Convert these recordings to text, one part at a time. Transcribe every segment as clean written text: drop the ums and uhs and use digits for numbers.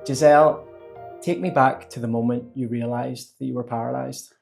Giselle, take me back to the moment you realised that you were paralysed.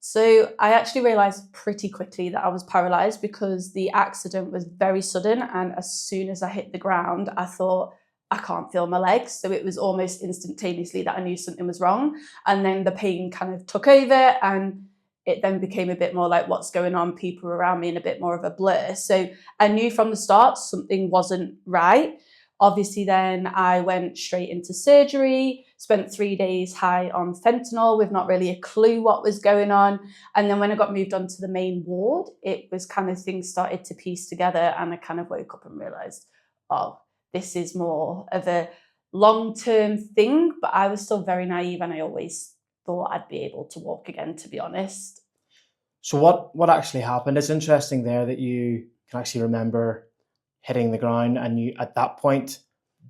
So I actually realised pretty quickly that I was paralysed because the accident was very sudden, and as soon as I hit the ground, I thought, I can't feel my legs. So it was almost instantaneously that I knew something was wrong. And then the pain kind of took over, and it then became a bit more like what's going on, people around me, and a bit more of a blur. So I knew from the start something wasn't right. Obviously, then I went straight into surgery, spent 3 days high on fentanyl with not really a clue what was going on. And then when I got moved on to the main ward, it was kind of things started to piece together, and I kind of woke up and realised, oh, this is more of a long-term thing. But I was still very naive, and I always thought I'd be able to walk again, to be honest. So what actually happened? It's interesting there that you can actually remember hitting the ground, and you, at that point,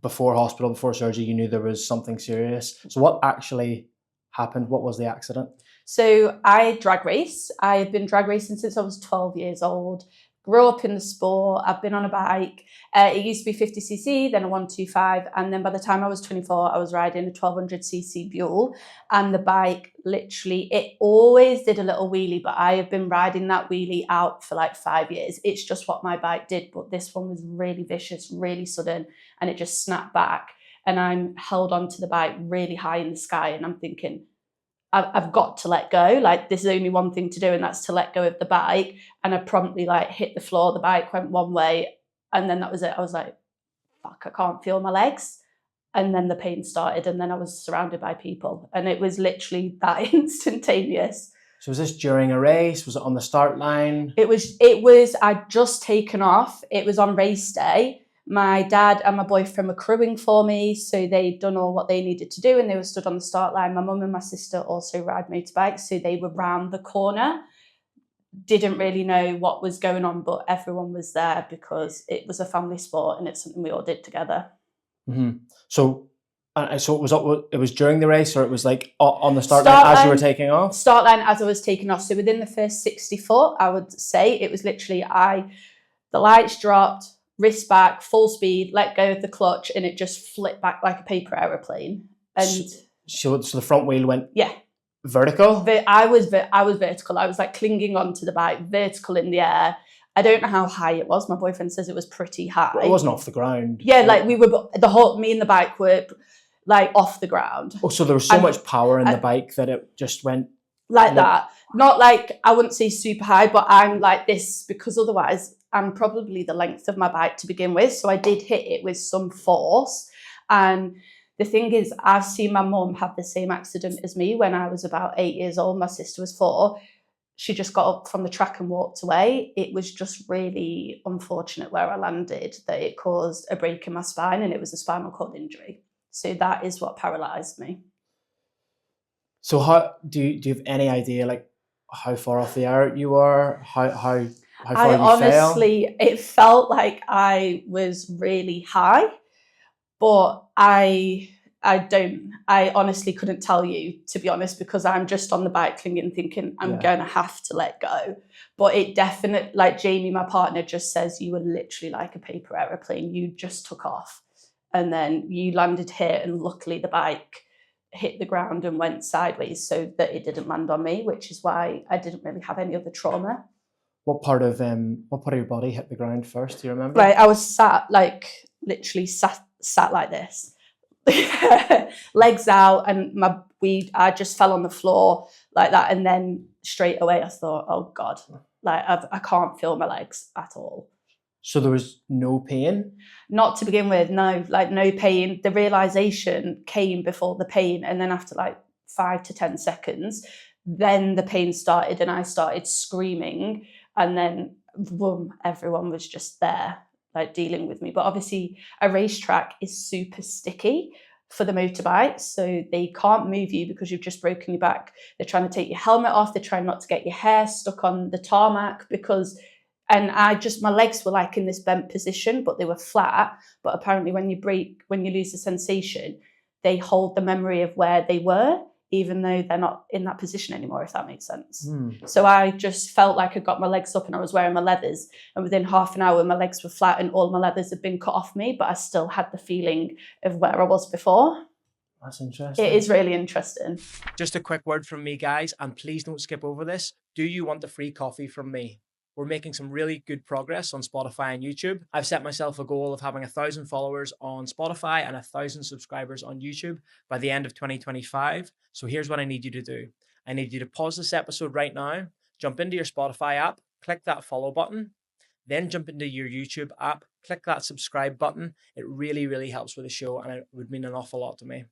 before hospital, before surgery, you knew there was something serious. So what actually happened? What was the accident? So I drag race. I've been drag racing since I was 12 years old. Grew up in the sport. I've been on a bike. It used to be 50cc, then a 125. And then by the time I was 24, I was riding a 1200cc Buell. And the bike, literally, it always did a little wheelie, but I have been riding that wheelie out for like 5 years. It's just what my bike did. But this one was really vicious, really sudden, and it just snapped back. And I'm held onto the bike really high in the sky. And I'm thinking, I've got to let go. Like, there's only one thing to do, and that's to let go of the bike. And I promptly like hit the floor. The bike went one way, and then that was it. I was like, fuck, I can't feel my legs. And then the pain started, and then I was surrounded by people, and it was literally that instantaneous. So was this during a race? Was it on the start line? It was, I'd just taken off. It was on race day. My dad and my boyfriend were crewing for me, so they'd done all what they needed to do, and they were stood on the start line. My mum and my sister also ride motorbikes, so they were round the corner. Didn't really know what was going on, but everyone was there because it was a family sport, and it's something we all did together. Mm-hmm. So it was during the race, or it was like on the start line as you were taking off? Start line as I was taking off. So within the first 60 foot, I would say, it was literally the lights dropped, wrist back, full speed, let go of the clutch, and it just flipped back like a paper aeroplane. And so the front wheel went vertical? I was vertical. I was like clinging onto the bike, vertical in the air. I don't know how high it was. My boyfriend says it was pretty high. Well, it wasn't off the ground. Yeah, like me and the bike were like off the ground. Oh, so there was so much power in the bike that it just went like that. Not like, I wouldn't say super high, but I'm like this because otherwise I'm probably the length of my bike to begin with. So I did hit it with some force. And the thing is, I've seen my mum have the same accident as me when I was about 8 years old. My sister was 4. She just got up from the track and walked away. It was just really unfortunate where I landed, that it caused a break in my spine, and it was a spinal cord injury. So that is what paralysed me. So how do you have any idea, like, how far off the air you were? How far you honestly fell? It felt like I was really high, but I honestly couldn't tell you, to be honest, because I'm just on the bike clinging, thinking I'm going to have to let go. But it definitely, like Jamie, my partner, just says, you were literally like a paper aeroplane. You just took off, and then you landed here, and luckily the bike hit the ground and went sideways so that it didn't land on me, which is why I didn't really have any other trauma. What part of your body hit the ground first? Do you remember? Like, I was literally sat like this, legs out, and I just fell on the floor like that. And then straight away I thought, oh God, like I can't feel my legs at all. So there was no pain? Not to begin with, no, like no pain. The realization came before the pain, and then after like 5 to 10 seconds, then the pain started, and I started screaming, and then boom, everyone was just there, like dealing with me. But obviously a racetrack is super sticky for the motorbikes, so they can't move you because you've just broken your back. They're trying to take your helmet off. They're trying not to get your hair stuck on the tarmac and my legs were like in this bent position, but they were flat. But apparently when you lose the sensation, they hold the memory of where they were, even though they're not in that position anymore, if that makes sense. So I just felt like I got my legs up, and I was wearing my leathers, and within half an hour my legs were flat and all my leathers had been cut off me, but I still had the feeling of where I was before. That's interesting. It is really interesting. Just a quick word from me, guys, and please don't skip over this. Do you want a free coffee from me? We're making some really good progress on Spotify and YouTube. I've set myself a goal of having 1,000 followers on Spotify and 1,000 subscribers on YouTube by the end of 2025. So here's what I need you to do. I need you to pause this episode right now, jump into your Spotify app, click that follow button, then jump into your YouTube app, click that subscribe button. It really, really helps with the show, and it would mean an awful lot to me.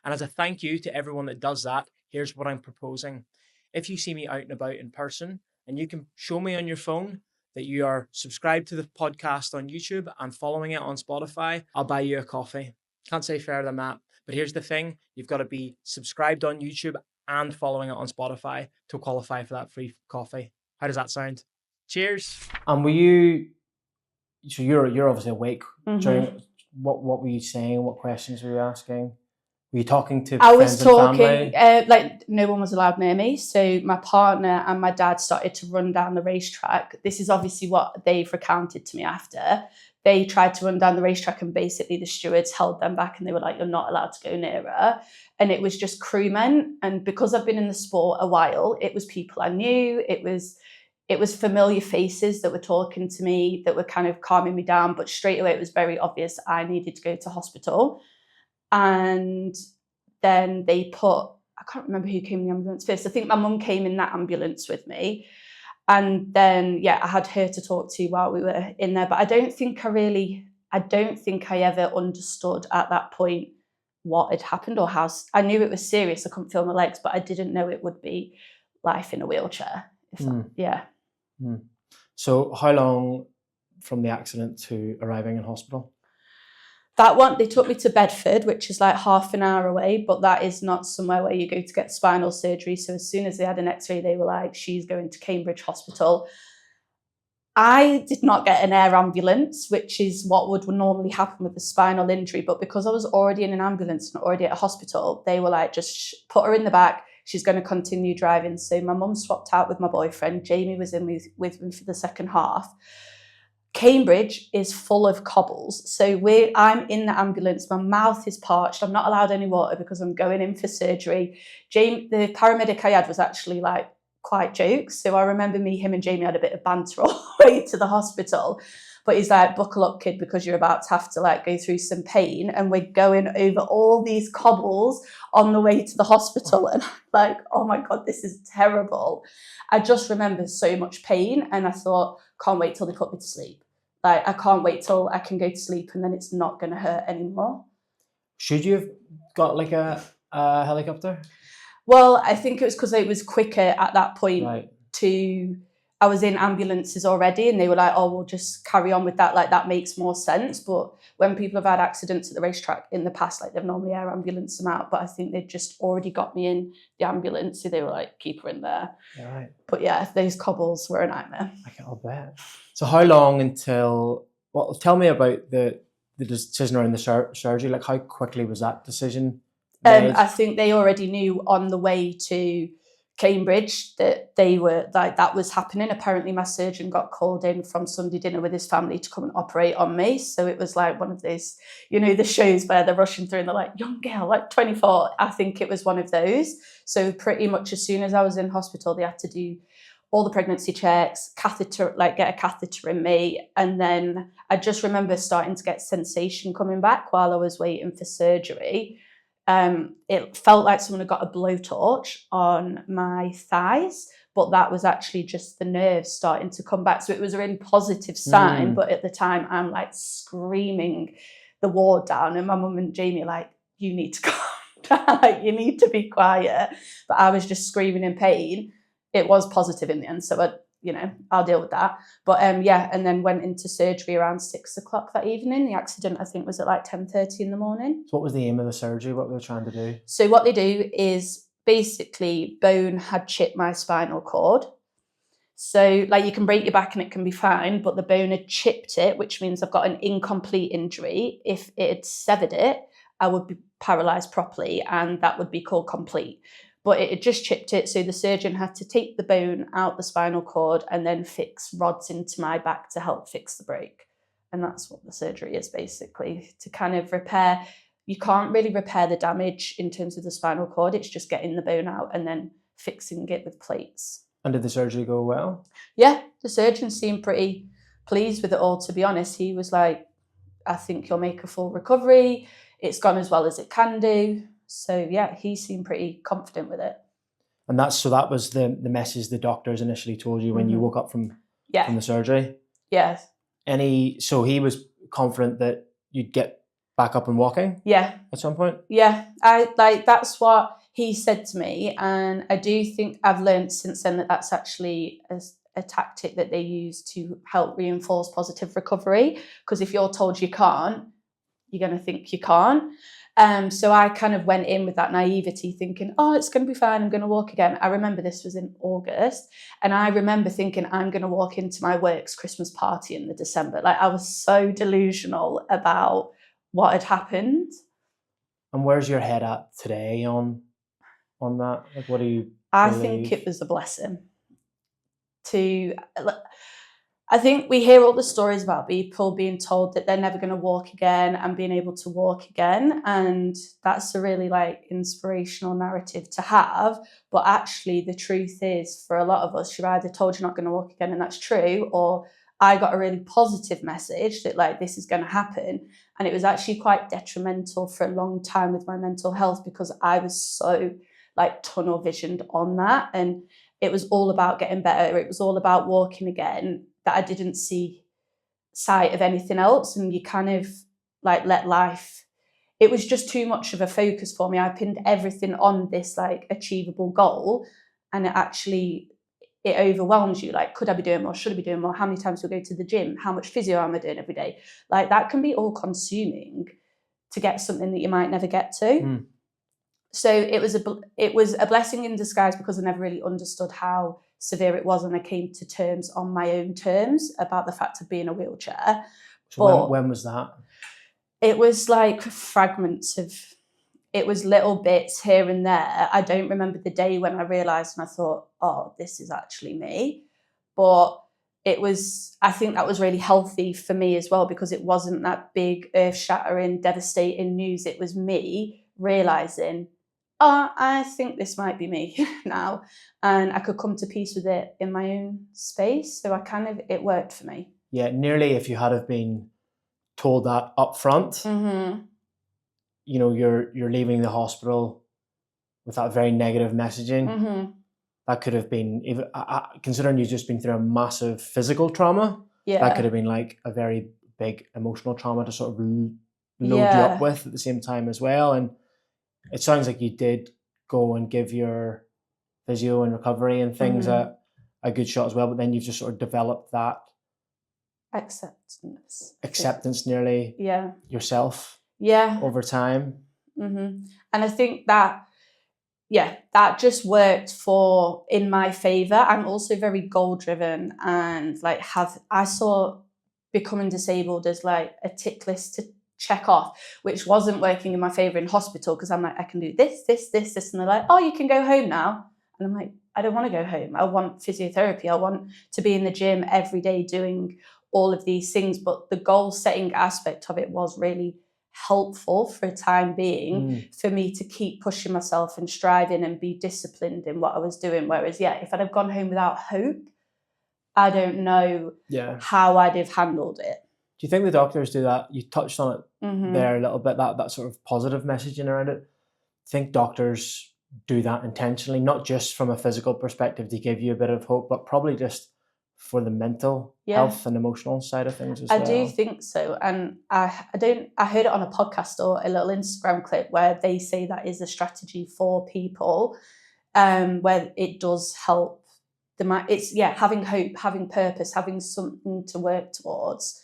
And as a thank you to everyone that does that, here's what I'm proposing. If you see me out and about in person, and you can show me on your phone that you are subscribed to the podcast on YouTube and following it on Spotify, I'll buy you a coffee. Can't say fairer than that. But here's the thing, you've got to be subscribed on YouTube and following it on Spotify to qualify for that free coffee. How does that sound? Cheers. And were you, so you're obviously awake Mhm. during, what were you saying? What questions were you asking? Were you talking to I friends was and talking, family? like no one was allowed near me. So my partner and my dad started to run down the racetrack. This is obviously what they've recounted to me after. They tried to run down the racetrack and basically the stewards held them back and they were like, you're not allowed to go nearer. And it was just crewmen. And because I've been in the sport a while, it was people I knew. It was familiar faces that were talking to me, that were kind of calming me down. But straight away, it was very obvious I needed to go to hospital. And then they put, I can't remember who came in the ambulance first. I think my mum came in that ambulance with me. And then, I had her to talk to while we were in there. But I don't think I ever understood at that point what had happened or how. I knew it was serious. I couldn't feel my legs, but I didn't know it would be life in a wheelchair. So how long from the accident to arriving in hospital? That one, they took me to Bedford, which is like half an hour away, but that is not somewhere where you go to get spinal surgery. So as soon as they had an x-ray, they were like, she's going to Cambridge Hospital. I did not get an air ambulance, which is what would normally happen with a spinal injury. But because I was already in an ambulance and already at a hospital, they were like, just put her in the back. She's going to continue driving. So my mum swapped out with my boyfriend. Jamie was in with me for the second half. Cambridge is full of cobbles. So I'm in the ambulance, my mouth is parched, I'm not allowed any water because I'm going in for surgery. The paramedic I had was actually like quite jokes. So I remember him and Jamie had a bit of banter all the way to the hospital. But he's like, buckle up, kid, because you're about to have to like go through some pain. And we're going over all these cobbles on the way to the hospital. And I'm like, oh my God, this is terrible. I just remember so much pain. And I thought, can't wait till they put me to sleep. Like, I can't wait till I can go to sleep and then it's not going to hurt anymore. Should you have got like a helicopter? Well, I think it was because it was quicker at that point. Right. I was in ambulances already and they were like, oh, we'll just carry on with that. Like, that makes more sense. But when people have had accidents at the racetrack in the past, like they've normally air ambulance them out. But I think they'd just already got me in the ambulance. So they were like, keep her in there. Right. But those cobbles were a nightmare. I'll bet. So how long until, well, tell me about the decision around the surgery. Like, how quickly was that decision made? I think they already knew on the way to Cambridge that they were like, that was happening. Apparently my surgeon got called in from Sunday dinner with his family to come and operate on me. So it was like one of those, the shows where they're rushing through and they're like, young girl, like 24. I think it was one of those. So pretty much as soon as I was in hospital, they had to do all the pregnancy checks, get a catheter in me. And then I just remember starting to get sensation coming back while I was waiting for surgery. It felt like someone had got a blowtorch on my thighs, but that was actually just the nerves starting to come back. So it was a really positive sign. But at the time, I'm like screaming the ward down, and my mum and Jamie are like, you need to calm down, like, you need to be quiet. But I was just screaming in pain. It was positive in the end, so I'll deal with that. But and then went into surgery around 6:00 that evening. The accident, I think, was at like 10:30 in the morning. So what was the aim of the surgery? What were they trying to do? So what they do is basically bone had chipped my spinal cord. So like you can break your back and it can be fine, but the bone had chipped it, which means I've got an incomplete injury. If it had severed it, I would be paralysed properly and that would be called complete. But it had just chipped it, so the surgeon had to take the bone out the spinal cord and then fix rods into my back to help fix the break. And that's what the surgery is basically, to kind of repair you can't really repair the damage in terms of the spinal cord. It's just getting the bone out and then fixing it with plates. And did the surgery go well? Yeah, the surgeon seemed pretty pleased with it all, to be honest. He was like, I think you'll make a full recovery. It's gone as well as it can do. So yeah, he seemed pretty confident with it. And that was the message the doctors initially told you when you woke up from the surgery? Yeah. So he was confident that you'd get back up and walking? Yeah. At some point? Yeah. That's what he said to me. And I do think I've learned since then that that's actually a tactic that they use to help reinforce positive recovery. Because if you're told you can't, you're going to think you can't. So I kind of went in with that naivety thinking, oh, it's going to be fine. I'm going to walk again. I remember this was in August. And I remember thinking I'm going to walk into my work's Christmas party in the December. Like I was so delusional about what had happened. And where's your head at today on that? Like, what do you I believe? think it was a blessing. I think we hear all the stories about people being told that they're never going to walk again and being able to walk again. And that's a really inspirational narrative to have. But actually the truth is, for a lot of us, you're either told you're not going to walk again and that's true, or I got a really positive message that this is going to happen. And it was actually quite detrimental for a long time with my mental health because I was so tunnel visioned on that. And it was all about getting better. It was all about walking again, that I didn't see sight of anything else. And you kind of let life, it was just too much of a focus for me. I pinned everything on this achievable goal, and it overwhelms you. Could I be doing more? Should I be doing more? How many times do I go to the gym? How much physio am I doing every day? That can be all consuming to get something that you might never get to. Mm. So it was a blessing in disguise because I never really understood how severe it was, and I came to terms on my own terms about the fact of being in a wheelchair. So when was that? It was fragments of, it was little bits here and there. I don't remember the day when I realised and I thought, oh, this is actually me. But I think that was really healthy for me as well, because it wasn't that big, earth-shattering, devastating news. It was me realising, oh, I think this might be me now. And I could come to peace with it in my own space. So it worked for me. Yeah, nearly if you had have been told that up front, mm-hmm. You're leaving the hospital with that very negative messaging. Mm-hmm. That could have been, even considering you've just been through a massive physical trauma, that could have been a very big emotional trauma to sort of load you up with at the same time as well. And it sounds like you did go and give your physio and recovery and things mm-hmm. a good shot as well, but then you've just sort of developed that acceptance nearly yourself over time. Mm-hmm. And I think that just worked in my favour. I'm also very goal driven, and I saw becoming disabled as a tick list to check off, which wasn't working in my favour in hospital, because I'm I can do this, and they're like, oh, you can go home now. And I'm like, I don't want to go home. I want physiotherapy. I want to be in the gym every day doing all of these things. But the goal setting aspect of it was really helpful for a time being for me to keep pushing myself and striving and be disciplined in what I was doing. Whereas, if I'd have gone home without hope, I don't know how I'd have handled it. Do you think the doctors do that? You touched on it there a little bit, that sort of positive messaging around it. I think doctors do that intentionally, not just from a physical perspective to give you a bit of hope, but probably just for the mental health and emotional side of things as well. I do think so. And I heard it on a podcast or a little Instagram clip where they say that is a strategy for people, where it does help it's having hope, having purpose, having something to work towards.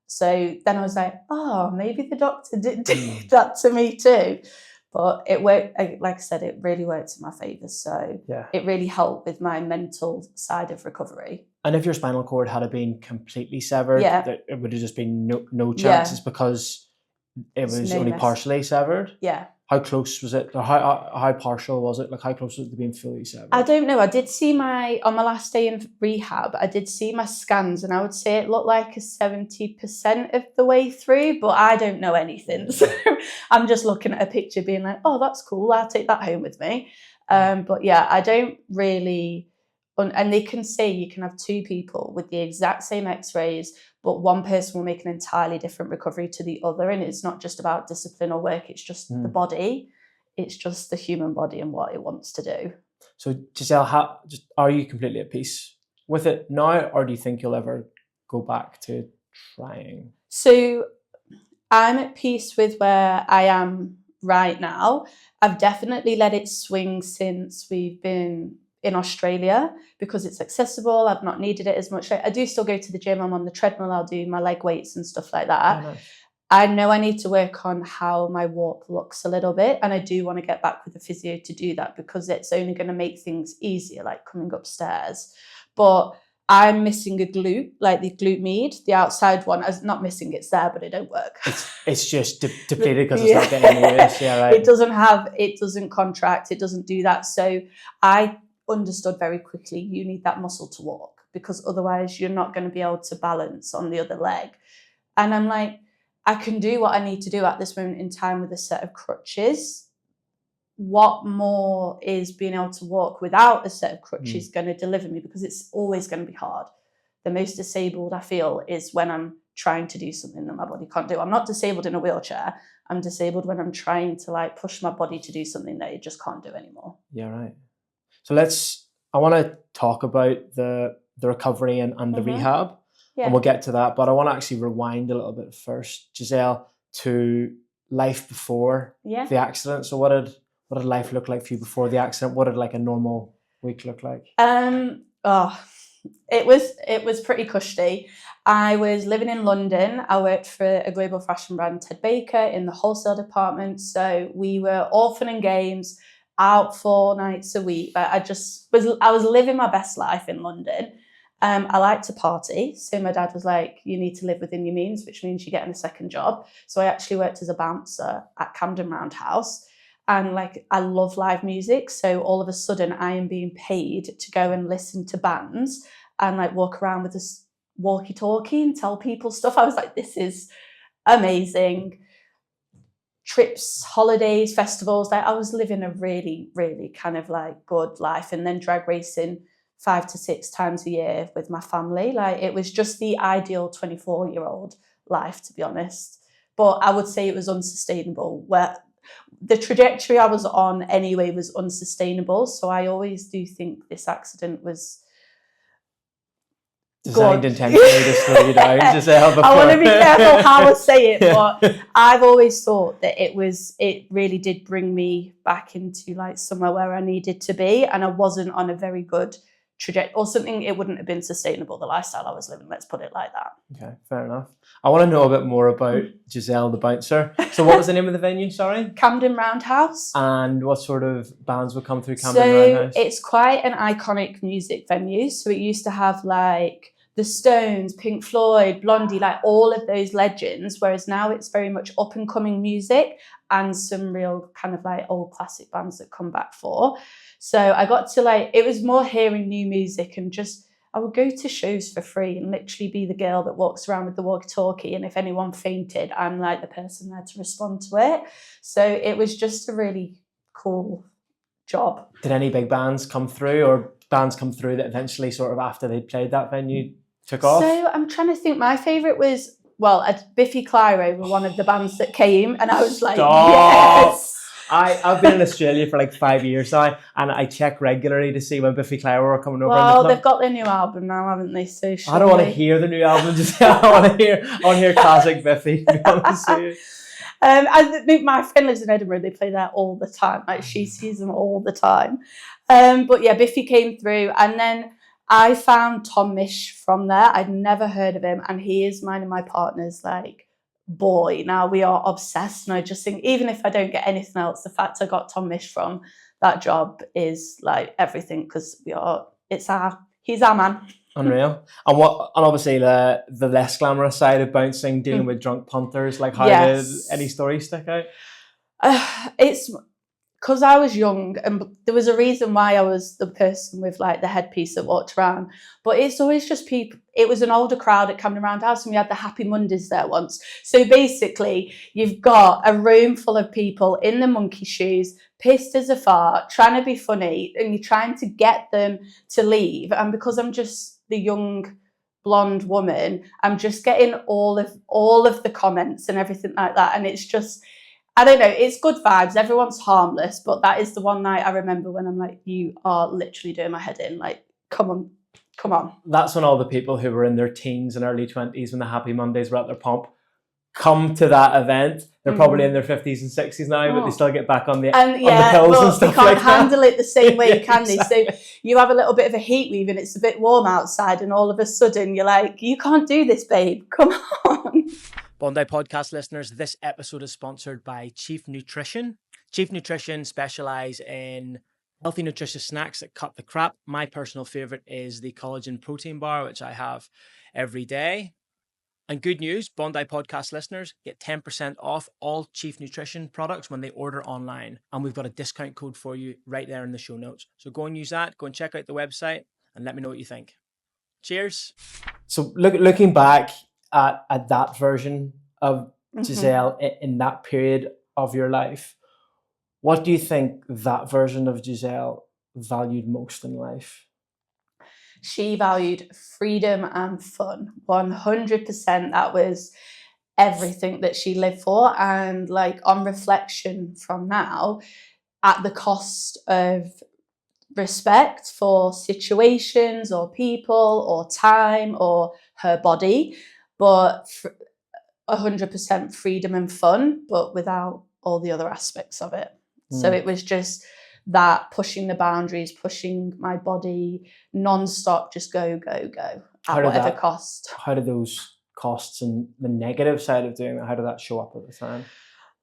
So then I was like, oh, maybe the doctor did do that to me too. But it worked, like I said, it really worked in my favour. So it really helped with my mental side of recovery. And if your spinal cord had been completely severed, it would have just been no chances because it was only partially severed? Yeah. how close was it, or how partial was it? Like, how close was it to being fully severed? I don't know. I did see on my last day in rehab, I did see my scans, and I would say it looked like a 70% of the way through, but I don't know anything. So I'm just looking at a picture being like, oh, that's cool. I'll take that home with me. But yeah, I don't really, and they can say you can have two people with the exact same x-rays, but one person will make an entirely different recovery to the other. And it's not just about discipline or work. It's just the body. It's just the human body and what it wants to do. So Giselle, are you completely at peace with it now, or do you think you'll ever go back to trying? So I'm at peace with where I am right now. I've definitely let it swing since we've been in Australia because it's accessible. I've not needed it as much. I do still go to the gym. I'm on the treadmill. I'll do my leg weights and stuff like that. Oh, nice. I know I need to work on how my walk looks a little bit. And I do want to get back with the physio to do that because it's only going to make things easier, like coming upstairs. But I'm missing a glute, like the glute med, the outside one. I'm not missing, it's there, but it don't work. It's just depleted because it's not getting any use. Yeah, right. It doesn't contract, it doesn't do that. So I understood very quickly, you need that muscle to walk because otherwise you're not going to be able to balance on the other leg. And I'm like, I can do what I need to do at this moment in time with a set of crutches. What more is being able to walk without a set of crutches going to deliver me? Because it's always going to be hard. The most disabled I feel is when I'm trying to do something that my body can't do. I'm not disabled in a wheelchair. I'm disabled when I'm trying to like push my body to do something that it just can't do anymore. Yeah, right. So I want to talk about the recovery and the rehab. Yeah. And we'll get to that. But I want to actually rewind a little bit first, Giselle, to life before the accident. So what did life look like for you before the accident? What did like a normal week look like? It was pretty cushy. I was living in London. I worked for a global fashion brand, Ted Baker, in the wholesale department. So we were all fun and games, out 4 nights a week. I was living my best life in London. I like to party. So my dad was like, you need to live within your means, which means you're getting a second job. So I actually worked as a bouncer at Camden Roundhouse. And like, I love live music. So all of a sudden I am being paid to go and listen to bands and like walk around with this walkie-talkie and tell people stuff. I was like, this is amazing. Trips, holidays, festivals. Like I was living a really, really kind of like good life. And then drag racing 5 to 6 times a year with my family. Like it was just the ideal 24-year-old life, to be honest. But I would say it was unsustainable. Where the trajectory I was on anyway was unsustainable. So I always do think this accident was designed intentionally to slow you down. I want to be careful how I say it, but I've always thought that it really did bring me back into like somewhere where I needed to be, and I wasn't on a very good trajectory or something. It wouldn't have been sustainable, the lifestyle I was living, let's put it like that. Okay, fair enough. I want to know a bit more about Giselle the bouncer. So what was the name of the venue, sorry? Camden Roundhouse. And what sort of bands would come through Camden Roundhouse? So it's quite an iconic music venue. So it used to have like the Stones, Pink Floyd, Blondie, like all of those legends, whereas now it's very much up and coming music and some real kind of like old classic bands that come back for. So I got to like, it was more hearing new music and just, I would go to shows for free and literally be the girl that walks around with the walkie-talkie, and if anyone fainted, I'm like the person there to respond to it. So it was just a really cool job. Did any big bands come through, or bands come through that eventually sort of after they played that venue took off? So I'm trying to think. My favourite was, Biffy Clyro were one of the bands that came, and I was like, yes. I've been in Australia for like 5 years now, and I check regularly to see when Biffy Clyro are coming over. Well, they've got their new album now, haven't they? So I don't want to hear the new album. I want to hear classic Biffy. To be honest with you. I think my friend lives in Edinburgh. They play there all the time. Like she sees them all the time. But yeah, Biffy came through, and then I found Tom Misch from there. I'd never heard of him, and he is mine and my partner's like boy. Now we are obsessed, and I just think even if I don't get anything else, the fact I got Tom Misch from that job is like everything, because he's our man. Unreal. And obviously the less glamorous side of bouncing, dealing with drunk punters, like how did any stories stick out? It's because I was young, and there was a reason why I was the person with like the headpiece that walked around. But it's always just people. It was an older crowd at Camden Roundhouse, and we had the Happy Mondays there once. So basically, you've got a room full of people in the monkey shoes, pissed as a fart, trying to be funny, and you're trying to get them to leave. And because I'm just the young blonde woman, I'm just getting all of the comments and everything like that, and it's just, I don't know, it's good vibes. Everyone's harmless, but that is the one night I remember when I'm like, you are literally doing my head in. Like, come on. That's when all the people who were in their teens and early 20s when the Happy Mondays were at their pomp come to that event. They're probably in their 50s and 60s now, but they still get back on the pills and stuff they like can't handle it the same way, Yeah, can they? exactly. So you have a little bit of a heat wave and it's a bit warm outside, and all of a sudden you're like, you can't do this, babe. Come on. Bondi Podcast listeners, this episode is sponsored by Chief Nutrition. Chief Nutrition specialise in healthy, nutritious snacks that cut the crap. My personal favourite is the collagen protein bar, which I have every day. And good news, Bondi Podcast listeners get 10% off all Chief Nutrition products when they order online. And we've got a discount code for you right there in the show notes. So go and use that, go and check out the website and let me know what you think. Cheers. So looking back at that version of Giselle in that period of your life, what do you think that version of Giselle valued most in life? She valued freedom and fun. 100%. That was everything that she lived for. And like, on reflection from now, at the cost of respect for situations or people or time or her body, but 100% freedom and fun, but without all the other aspects of it. So it was just that, pushing the boundaries, pushing my body non-stop, just go at whatever cost. How did those costs and the negative side of doing that, how did that show up at the time?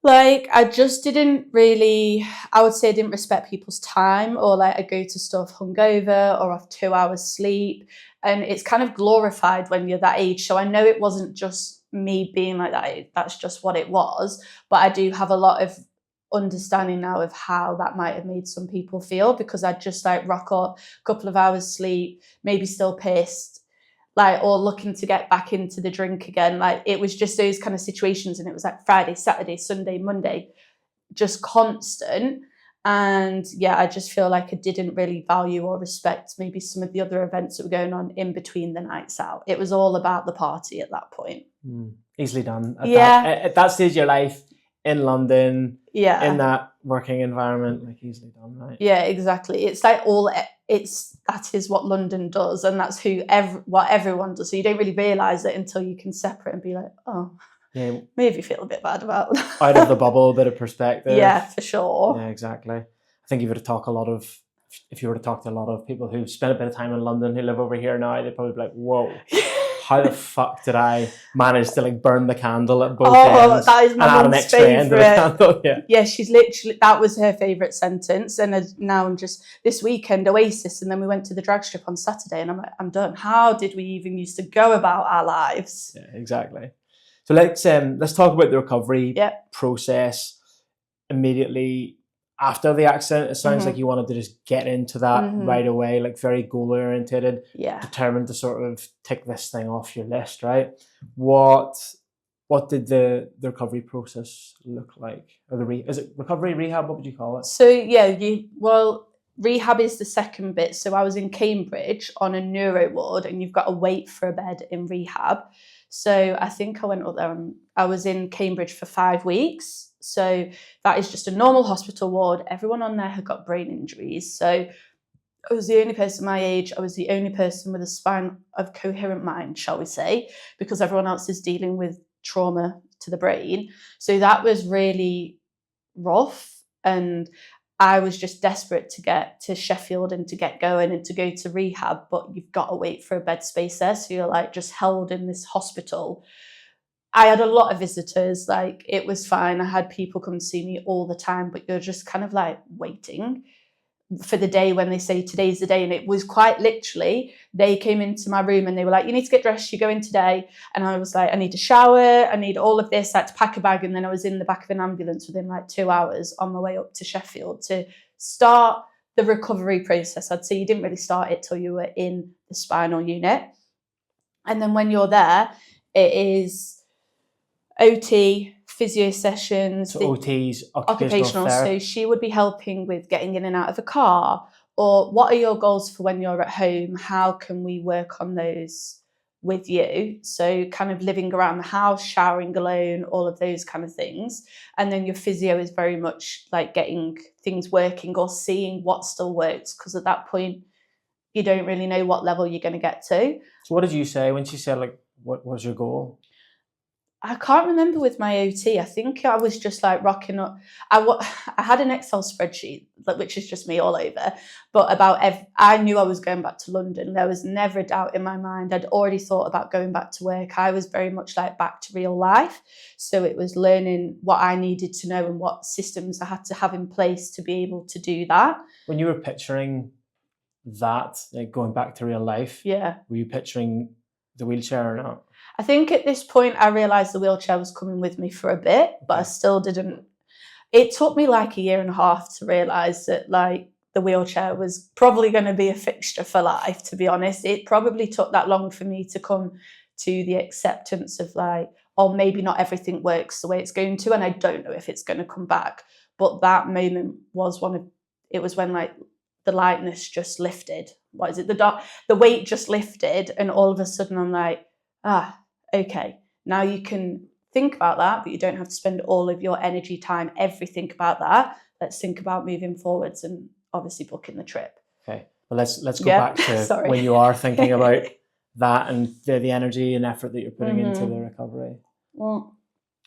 Like, I just didn't really, I would say I didn't respect people's time, or like I go to stuff hungover or off 2 hours sleep, and it's kind of glorified when you're that age. So I know it wasn't just me being like that, that's just what it was, but I do have a lot of understanding now of how that might have made some people feel, because I'd just like rock up, a couple of hours sleep, maybe still pissed, like, or looking to get back into the drink again. Like, it was just those kind of situations, and it was like Friday, Saturday, Sunday, Monday, just constant. And yeah, I just feel like I didn't really value or respect maybe some of the other events that were going on in between the nights out. It was all about the party at that point. Easily done. Yeah. At that stage of your life, in London, Yeah. in that working environment, like, easily done, right? Yeah, exactly. It's like that is what London does, and that's what everyone does. So you don't really realise it until you can separate and be like, oh, Yeah, maybe feel a bit bad about out of the bubble, a bit of perspective. Yeah, for sure. Yeah, exactly. I think if you were to talk to a lot of people who spent a bit of time in London who live over here now, they'd probably be like, whoa, how the fuck did I manage to like burn the candle at both ends? That is my and add an mum's extra end of the candle? Yeah. Yeah, she's literally, that was her favourite sentence. And now I'm just, this weekend, Oasis, and then we went to the drag strip on Saturday, and I'm like, I'm done. How did we even used to go about our lives? Yeah, exactly. So let's talk about the recovery process immediately after the accident. It sounds like you wanted to just get into that right away, like very goal oriented, determined to sort of tick this thing off your list, right? What did the recovery process look like? Or is it recovery, rehab? What would you call it? So yeah, rehab is the second bit. So I was in Cambridge on a neuro ward, and you've got to wait for a bed in rehab. So I think I went up there and I was in Cambridge for 5 weeks. So that is just a normal hospital ward. Everyone on there had got brain injuries. So I was the only person my age. I was the only person with a span of coherent mind, shall we say, because everyone else is dealing with trauma to the brain. So that was really rough. And I was just desperate to get to Sheffield and to get going and to go to rehab, but you've got to wait for a bed space there. So you're like just held in this hospital. I had a lot of visitors, like it was fine. I had people come see me all the time, but you're just kind of like waiting for the day when they say today's the day. And it was quite literally, they came into my room and they were like, you need to get dressed, you go in today. And I was like, I need a shower, I need all of this. I had to pack a bag, and then I was in the back of an ambulance within like 2 hours on my way up to Sheffield to start the recovery process. I'd say you didn't really start it till you were in the spinal unit. And then when you're there, it is OT, physio sessions. So OTs, occupational So therapy. she would be helping with getting in and out of a car, or what are your goals for when you're at home? How can we work on those with you? So kind of living around the house, showering alone, all of those kind of things. And then your physio is very much like getting things working or seeing what still works, because at that point, you don't really know what level you're going to get to. So what did you say when she said, like, what was your goal? I can't remember with my OT. I think I was just like rocking up. I had an Excel spreadsheet, which is just me all over, but I knew I was going back to London. There was never a doubt in my mind. I'd already thought about going back to work. I was very much like back to real life. So it was learning what I needed to know and what systems I had to have in place to be able to do that. When you were picturing that, like going back to real life, Yeah. were you picturing the wheelchair or not? I think at this point I realised the wheelchair was coming with me for a bit, but I still didn't. It took me like a year and a half to realise that like the wheelchair was probably going to be a fixture for life, to be honest. It probably took that long for me to come to the acceptance of like, oh, maybe not everything works the way it's going to, and I don't know if it's going to come back. But that moment was it was when like the lightness just lifted. What is it? The weight just lifted, and all of a sudden I'm like, okay, now you can think about that, but you don't have to spend all of your energy, time, everything about that. Let's think about moving forwards and obviously booking the trip. Okay, well let's go back to when you are thinking about that and the energy and effort that you're putting into the recovery. Well,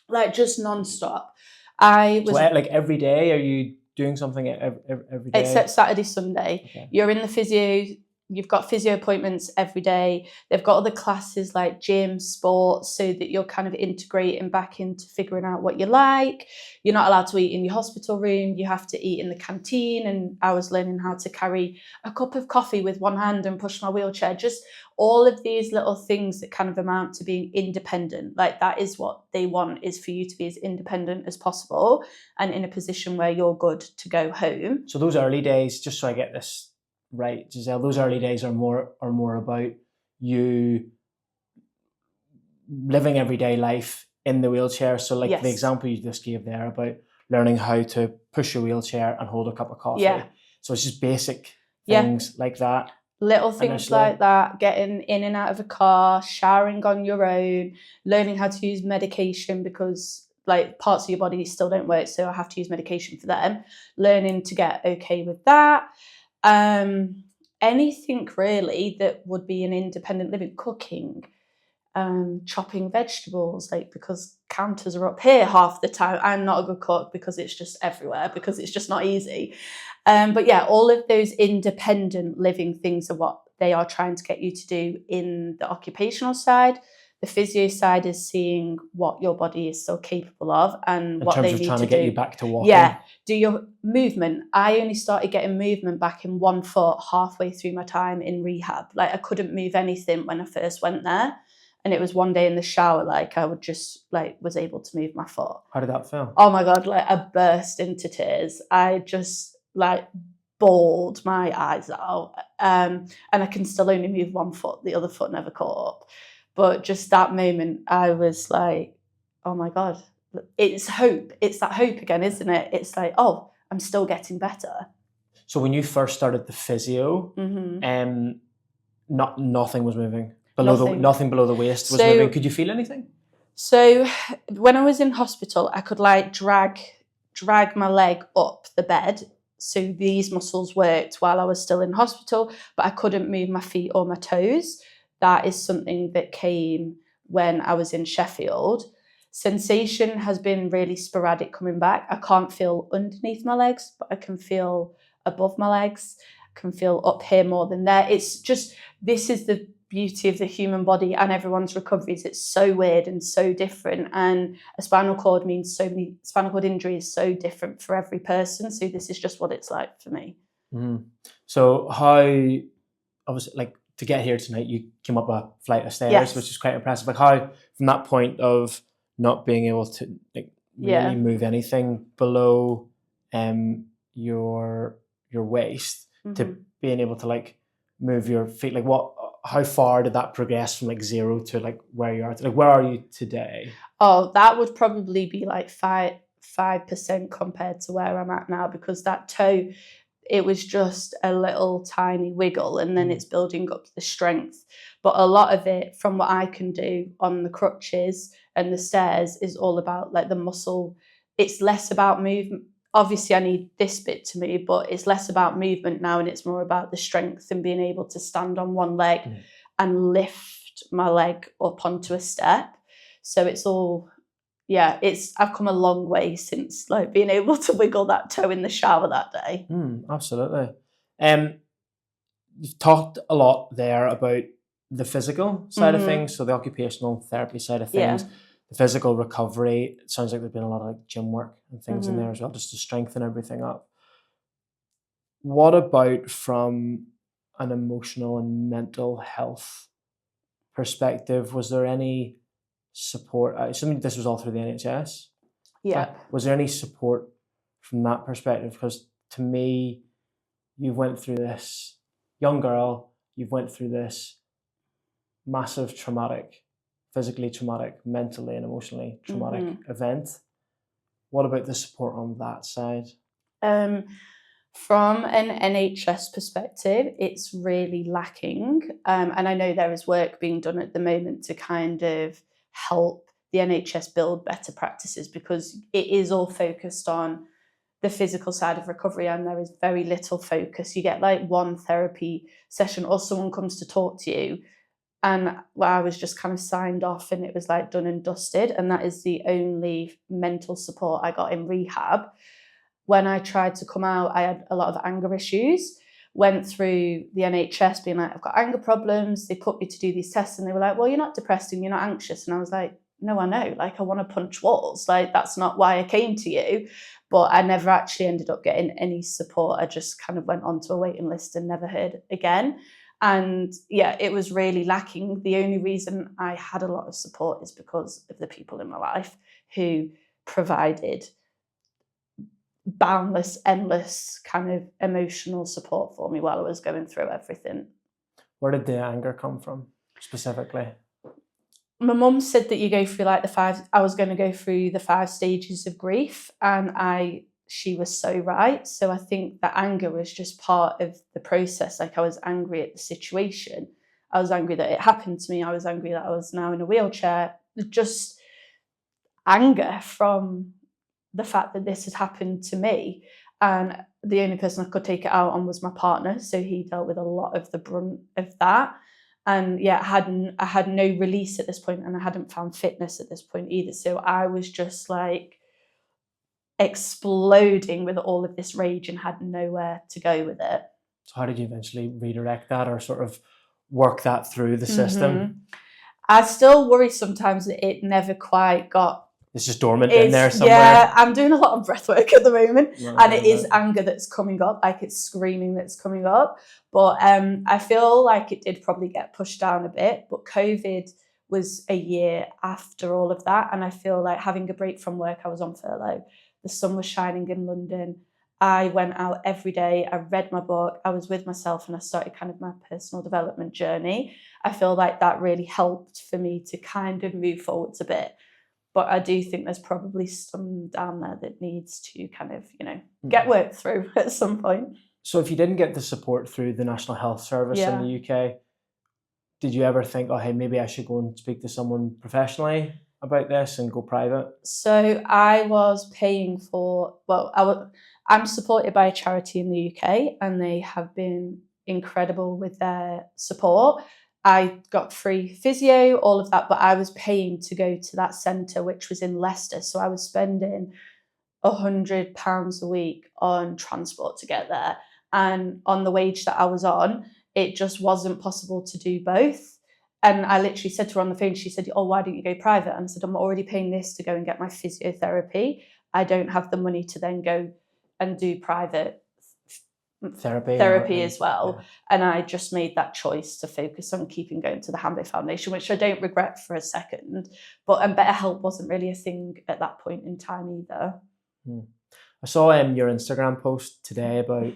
like just non-stop. I was so, like every day. Are you doing something every day? Except Saturday, Sunday. Okay. You're in the physio. You've got physio appointments every day. They've got other classes like gym, sports, so that you're kind of integrating back into figuring out what you like. You're not allowed to eat in your hospital room. You have to eat in the canteen. And I was learning how to carry a cup of coffee with one hand and push my wheelchair. Just all of these little things that kind of amount to being independent. Like that is what they want, is for you to be as independent as possible and in a position where you're good to go home. So those early days, just so I get this right, Giselle, those early days are more about you living everyday life in the wheelchair. So like the example you just gave there about learning how to push a wheelchair and hold a cup of coffee. Yeah. So it's just basic things like that. Little things like that, getting in and out of a car, showering on your own, learning how to use medication because like parts of your body still don't work, so I have to use medication for them. Learning to get okay with that. Anything really that would be an independent living, cooking, chopping vegetables, like because counters are up here half the time. I'm not a good cook because it's just everywhere, because it's just not easy. But yeah, all of those independent living things are what they are trying to get you to do in the occupational side. The physio side is seeing what your body is still capable of and what they need to do. In terms of trying to get you back to walking. Yeah, do your movement. I only started getting movement back in one foot halfway through my time in rehab. Like I couldn't move anything when I first went there. And it was one day in the shower, like I would just like was able to move my foot. How did that feel? Oh my God, like I burst into tears. I just like bawled my eyes out. And I can still only move one foot. The other foot never caught up. But just that moment, I was like, oh my God, it's hope. It's that hope again, isn't it? It's like, oh, I'm still getting better. So when you first started the physio, nothing was moving. Nothing below the waist was moving. Could you feel anything? So when I was in hospital, I could like drag my leg up the bed. So these muscles worked while I was still in hospital, but I couldn't move my feet or my toes. That is something that came when I was in Sheffield. Sensation has been really sporadic coming back. I can't feel underneath my legs, but I can feel above my legs. I can feel up here more than there. It's just, this is the beauty of the human body and everyone's recoveries. It's so weird and so different. And a spinal cord injury is so different for every person. So this is just what it's like for me. Mhm. So how, obviously, like, to get here tonight, you came up a flight of stairs, Yes. which is quite impressive. Like, how from that point of not being able to, like, really Yeah. move anything below your waist to Mhm. being able to, like, move your feet, like, how far did that progress from, like, 0 to, like, where you are, like, where are you today? Oh, that would probably be like 5% compared to where I'm at now, because that toe, it was just a little tiny wiggle, and then it's building up the strength. But a lot of it, from what I can do on the crutches and the stairs, is all about like the muscle. It's less about movement. Obviously, I need this bit to move, but it's less about movement now, and it's more about the strength and being able to stand on one leg and lift my leg up onto a step. So it's all, yeah, I've come a long way since like being able to wiggle that toe in the shower that day. Absolutely. You've talked a lot there about the physical side of things, so the occupational therapy side of Yeah. things, the physical recovery. It sounds like there's been a lot of, like, gym work and things in there as well, just to strengthen everything up. What about from an emotional and mental health perspective? Was there any support? I assume this was all through the NHS. Yeah. Was there any support from that perspective? Because to me, you went through this, young girl, you've went through this massive traumatic, physically traumatic, mentally and emotionally traumatic event. What about the support on that side? From an NHS perspective, it's really lacking. And I know there is work being done at the moment to kind of help the NHS build better practices, because it is all focused on the physical side of recovery, and there is very little focus. You get like one therapy session, or someone comes to talk to you, and I was just kind of signed off and it was like done and dusted. And that is the only mental support I got in rehab. When I tried to come out, I had a lot of anger issues. Went through the NHS being like, I've got anger problems. They put me to do these tests and they were like, well, you're not depressed and you're not anxious. And I was like, no, I know. Like, I want to punch walls. Like, that's not why I came to you. But I never actually ended up getting any support. I just kind of went onto a waiting list and never heard again. And yeah, it was really lacking. The only reason I had a lot of support is because of the people in my life who provided boundless, endless kind of emotional support for me while I was going through everything. Where did the anger come from specifically? My mum said that you go through like I was going to go through the 5 stages of grief, and she was so right. So I think that anger was just part of the process. Like, I was angry at the situation. I was angry that it happened to me. I was angry that I was now in a wheelchair. Just anger from the fact that this had happened to me. And the only person I could take it out on was my partner. So he dealt with a lot of the brunt of that. And yeah, I had no release at this point, and I hadn't found fitness at this point either. So I was just like exploding with all of this rage and had nowhere to go with it. So how did you eventually redirect that, or sort of work that through the system? I still worry sometimes that it never quite got. It's just dormant in there somewhere. Yeah, I'm doing a lot of breath work at the moment, and it is anger that's coming up, like it's screaming that's coming up. But I feel like it did probably get pushed down a bit, but COVID was a year after all of that, and I feel like having a break from work, I was on furlough, the sun was shining in London, I went out every day, I read my book, I was with myself, and I started kind of my personal development journey. I feel like that really helped for me to kind of move forwards a bit. But I do think there's probably some down there that needs to kind of, get worked through at some point. So if you didn't get the support through the National Health Service in the UK, did you ever think, oh, hey, maybe I should go and speak to someone professionally about this and go private? So I was paying for, I'm supported by a charity in the UK, and they have been incredible with their support. I got free physio, all of that, but I was paying to go to that centre, which was in Leicester. So I was spending £100 a week on transport to get there. And on the wage that I was on, it just wasn't possible to do both. And I literally said to her on the phone, she said, oh, why don't you go private? And I said, I'm already paying this to go and get my physiotherapy. I don't have the money to then go and do private therapy as well. Yeah. And I just made that choice to focus on keeping going to the Hambo Foundation, which I don't regret for a second. And BetterHelp wasn't really a thing at that point in time either. I saw your Instagram post today about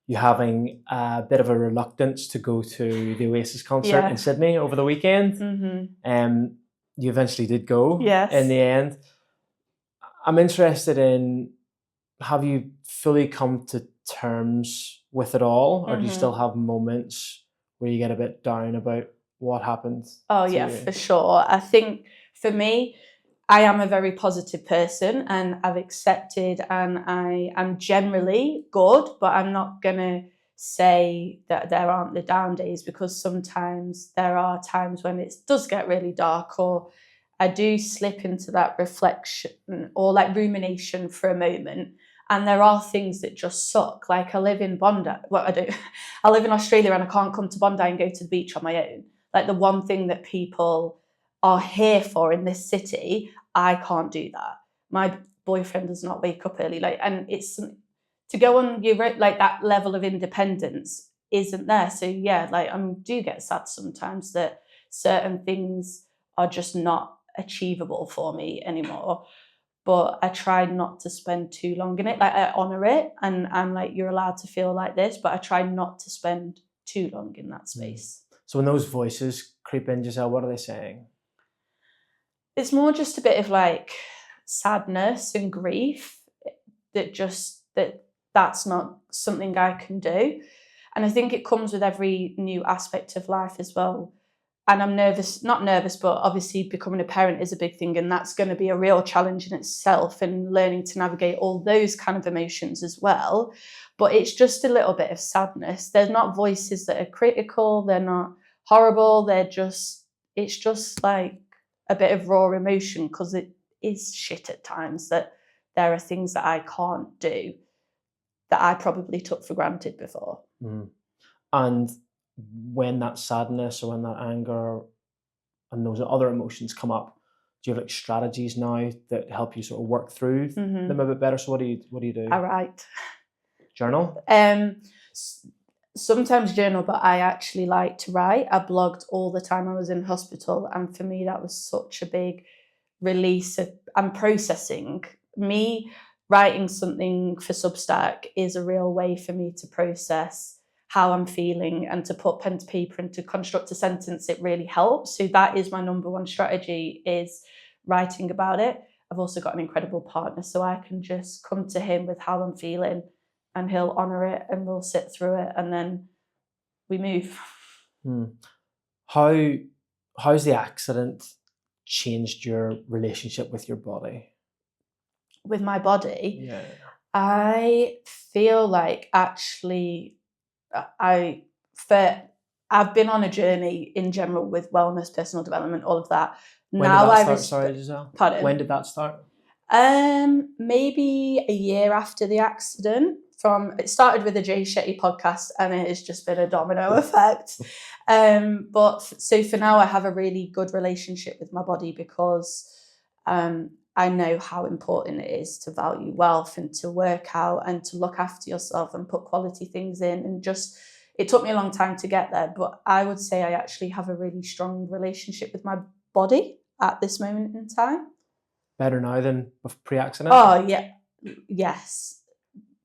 you having a bit of a reluctance to go to the Oasis concert in Sydney over the weekend. Mm-hmm. You eventually did go Yes. in the end. I'm interested in, have you fully come to terms with it all, or do you still have moments where you get a bit down about what happened? Oh yeah, for sure. I think for me, I am a very positive person and I've accepted and I am generally good, but I'm not going to say that there aren't the down days, because sometimes there are times when it does get really dark, or I do slip into that reflection or like rumination for a moment. And there are things that just suck. Like I live in Bondi. Well, I don't. I live in Australia and I can't come to Bondi and go to the beach on my own. Like the one thing that people are here for in this city, I can't do that. My boyfriend does not wake up early. And it's to go on your like that level of independence isn't there. So yeah, I do get sad sometimes that certain things are just not achievable for me anymore. But I try not to spend too long in it. I honor it, and I'm like, you're allowed to feel like this, but I try not to spend too long in that space. So when those voices creep in, Giselle, what are they saying? It's more just a bit of sadness and grief that's not something I can do. And I think it comes with every new aspect of life as well. And I'm not nervous, but obviously becoming a parent is a big thing. And that's going to be a real challenge in itself, and learning to navigate all those kind of emotions as well. But it's just a little bit of sadness. They're not voices that are critical. They're not horrible. It's just like a bit of raw emotion, because it is shit at times that there are things that I can't do that I probably took for granted before. Mm. And when that sadness or when that anger and those other emotions come up, do you have strategies now that help you sort of work through them a bit better? So what do you do? I write. Journal? Sometimes journal, but I actually like to write. I blogged all the time I was in hospital, and for me that was such a big release and processing. Me writing something for Substack is a real way for me to process how I'm feeling and to put pen to paper and to construct a sentence. It really helps. So that is my number one strategy, is writing about it. I've also got an incredible partner, so I can just come to him with how I'm feeling and he'll honour it and we'll sit through it and then we move. How's the accident changed your relationship with your body? With my body? Yeah. I feel like actually I've been on a journey in general with wellness, personal development, all of that. When did that start? Sorry, Giselle. Pardon? When did that start? Maybe a year after the accident. It started with the Jay Shetty podcast, and it has just been a domino effect. But so for now, I have a really good relationship with my body, because I know how important it is to value wealth and to work out and to look after yourself and put quality things in. And it took me a long time to get there, but I would say I actually have a really strong relationship with my body at this moment in time. Better now than pre-accident? Oh, yeah. Yes.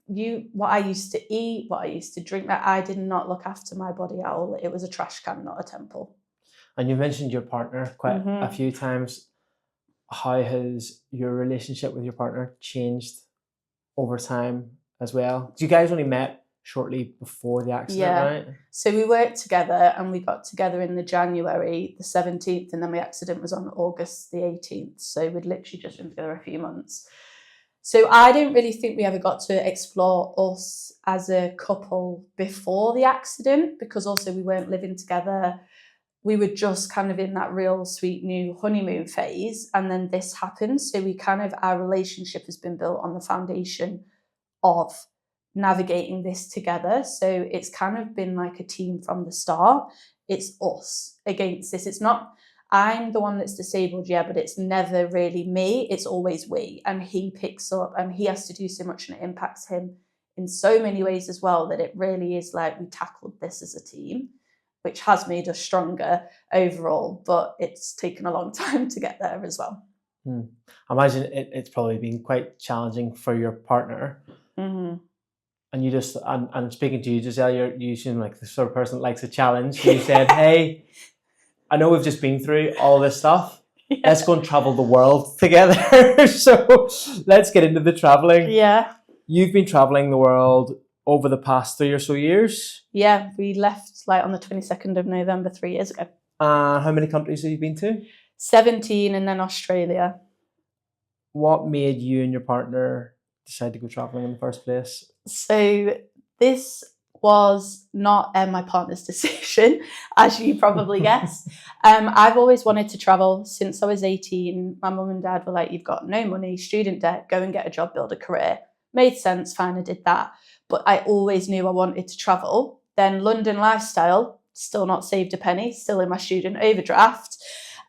What I used to eat, what I used to drink, I did not look after my body at all. It was a trash can, not a temple. And you mentioned your partner quite a few times. How has your relationship with your partner changed over time as well? You guys only met shortly before the accident, right? So we worked together and we got together in the January the 17th, and then the accident was on August the 18th. So we'd literally just been together a few months. So I didn't really think we ever got to explore us as a couple before the accident, because also we weren't living together. We were just kind of in that real sweet new honeymoon phase. And then this happened. So our relationship has been built on the foundation of navigating this together. So it's kind of been like a team from the start. It's us against this. It's not, I'm the one that's disabled, but it's never really me. It's always we. And he picks up and he has to do so much and it impacts him in so many ways as well, that it really is like we tackled this as a team, which has made us stronger overall, but it's taken a long time to get there as well. I imagine it's probably been quite challenging for your partner. Mm-hmm. And you just, and speaking to you, Giselle, you seem like the sort of person that likes a challenge. You said, hey, I know we've just been through all this stuff. Yeah. Let's go and travel the world together. So let's get into the traveling. Yeah. You've been traveling the world over the past 3 or so years. Yeah, we left like on the 22nd of November 3 years ago. How many countries have you been to? 17, and then Australia. What made you and your partner decide to go traveling in the first place? So this was not my partner's decision, as you probably guessed. I've always wanted to travel since I was 18. My mum and dad were like, you've got no money, student debt, go and get a job, build a career. Made sense, fine, I did that. But I always knew I wanted to travel. Then London lifestyle, still not saved a penny, still in my student overdraft.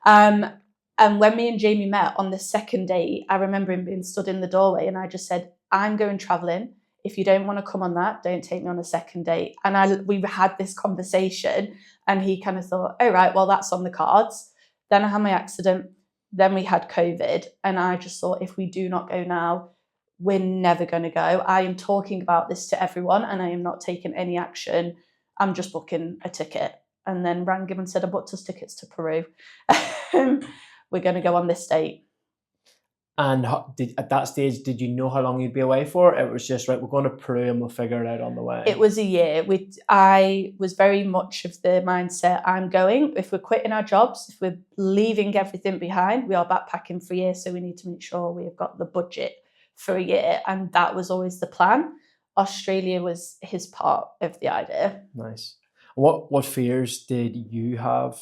And when me and Jamie met on the second date, I remember him being stood in the doorway and I just said, I'm going traveling. If you don't want to come on that, don't take me on a second date. And we had this conversation and he kind of thought, oh, right, well, that's on the cards. Then I had my accident. Then we had COVID. And I just thought, if we do not go now, we're never going to go. I am talking about this to everyone and I am not taking any action. I'm just booking a ticket. And then rang him and said, I booked us tickets to Peru. We're going to go on this date. And at that stage, did you know how long you'd be away for? It was just, right, we're going to Peru and we'll figure it out on the way. It was a year. I was very much of the mindset, I'm going. If we're quitting our jobs, if we're leaving everything behind, we are backpacking for a year. So we need to make sure we've got the budget for a year. And that was always the plan. Australia was his part of the idea. Nice. What fears did you have,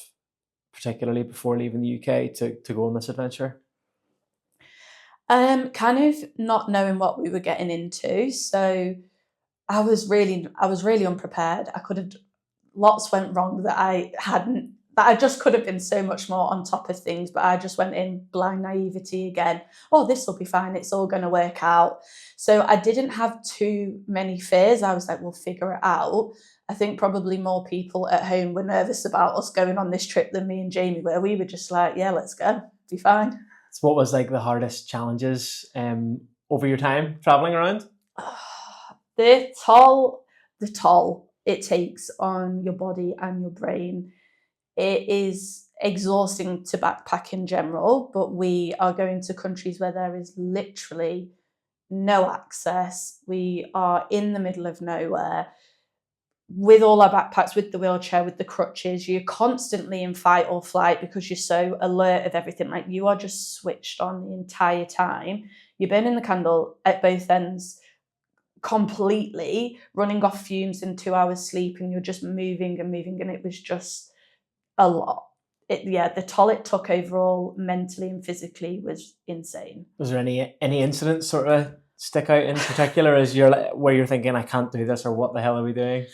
particularly before leaving the UK, to go on this adventure? Kind of not knowing what we were getting into. So I was really unprepared. Lots went wrong that I just could have been so much more on top of things, but I just went in blind naivety again. Oh, this will be fine. It's all going to work out. So I didn't have too many fears. I was like, we'll figure it out. I think probably more people at home were nervous about us going on this trip than me and Jamie were. We were just like, yeah, let's go. Be fine. So what was like the hardest challenges over your time traveling around? The toll it takes on your body and your brain. It is exhausting to backpack in general, but we are going to countries where there is literally no access. We are in the middle of nowhere with all our backpacks, with the wheelchair, with the crutches. You're constantly in fight or flight because you're so alert of everything. Like, you are just switched on the entire time. You're burning the candle at both ends completely, running off fumes in 2 hours sleep, and you're just moving and moving, and it was just a lot. The toll it took overall, mentally and physically, was insane. Was there any incidents sort of stick out in particular as where you're thinking, I can't do this, or what the hell are we doing?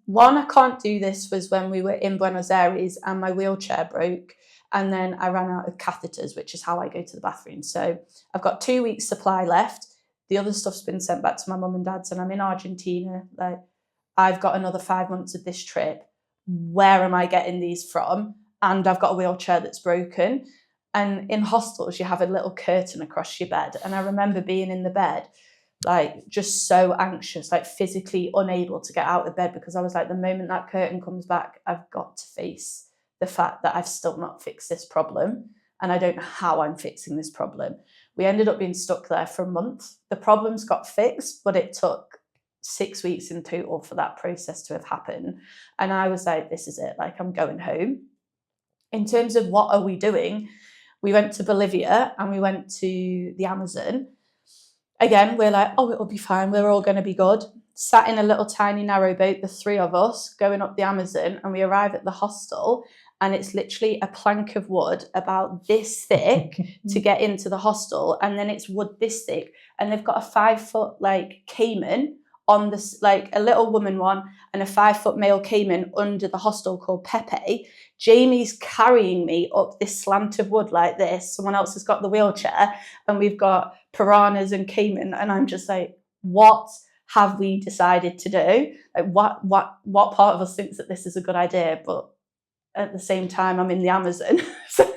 One, I can't do this, was when we were in Buenos Aires and my wheelchair broke, and then I ran out of catheters, which is how I go to the bathroom. So I've got 2 weeks supply left. The other stuff's been sent back to my mum and dad's, and I'm in Argentina. Like, I've got another 5 months of this trip. Where am I getting these from? And I've got a wheelchair that's broken. And in hostels, you have a little curtain across your bed. And I remember being in the bed, like, just so anxious, like physically unable to get out of bed, because I was like, the moment that curtain comes back, I've got to face the fact that I've still not fixed this problem. And I don't know how I'm fixing this problem. We ended up being stuck there for a month. The problems got fixed, but it took 6 weeks in total for that process to have happened. And I was like, this is it. Like, I'm going home. In terms of what are we doing, we went to Bolivia and we went to the Amazon. Again, we're like, oh, it'll be fine. We're all going to be good. Sat in a little tiny narrow boat, the three of us, going up the Amazon, and we arrive at the hostel, and it's literally a plank of wood about this thick to get into the hostel, and then it's wood this thick, and they've got a 5-foot like caiman on this, like a little woman one, and a 5-foot male caiman under the hostel called Pepe. Jamie's carrying me up this slant of wood like this. Someone else has got the wheelchair, and we've got piranhas and caiman, and I'm just like, what have we decided to do? Like what part of us thinks that this is a good idea? But at the same time, I'm in the Amazon. So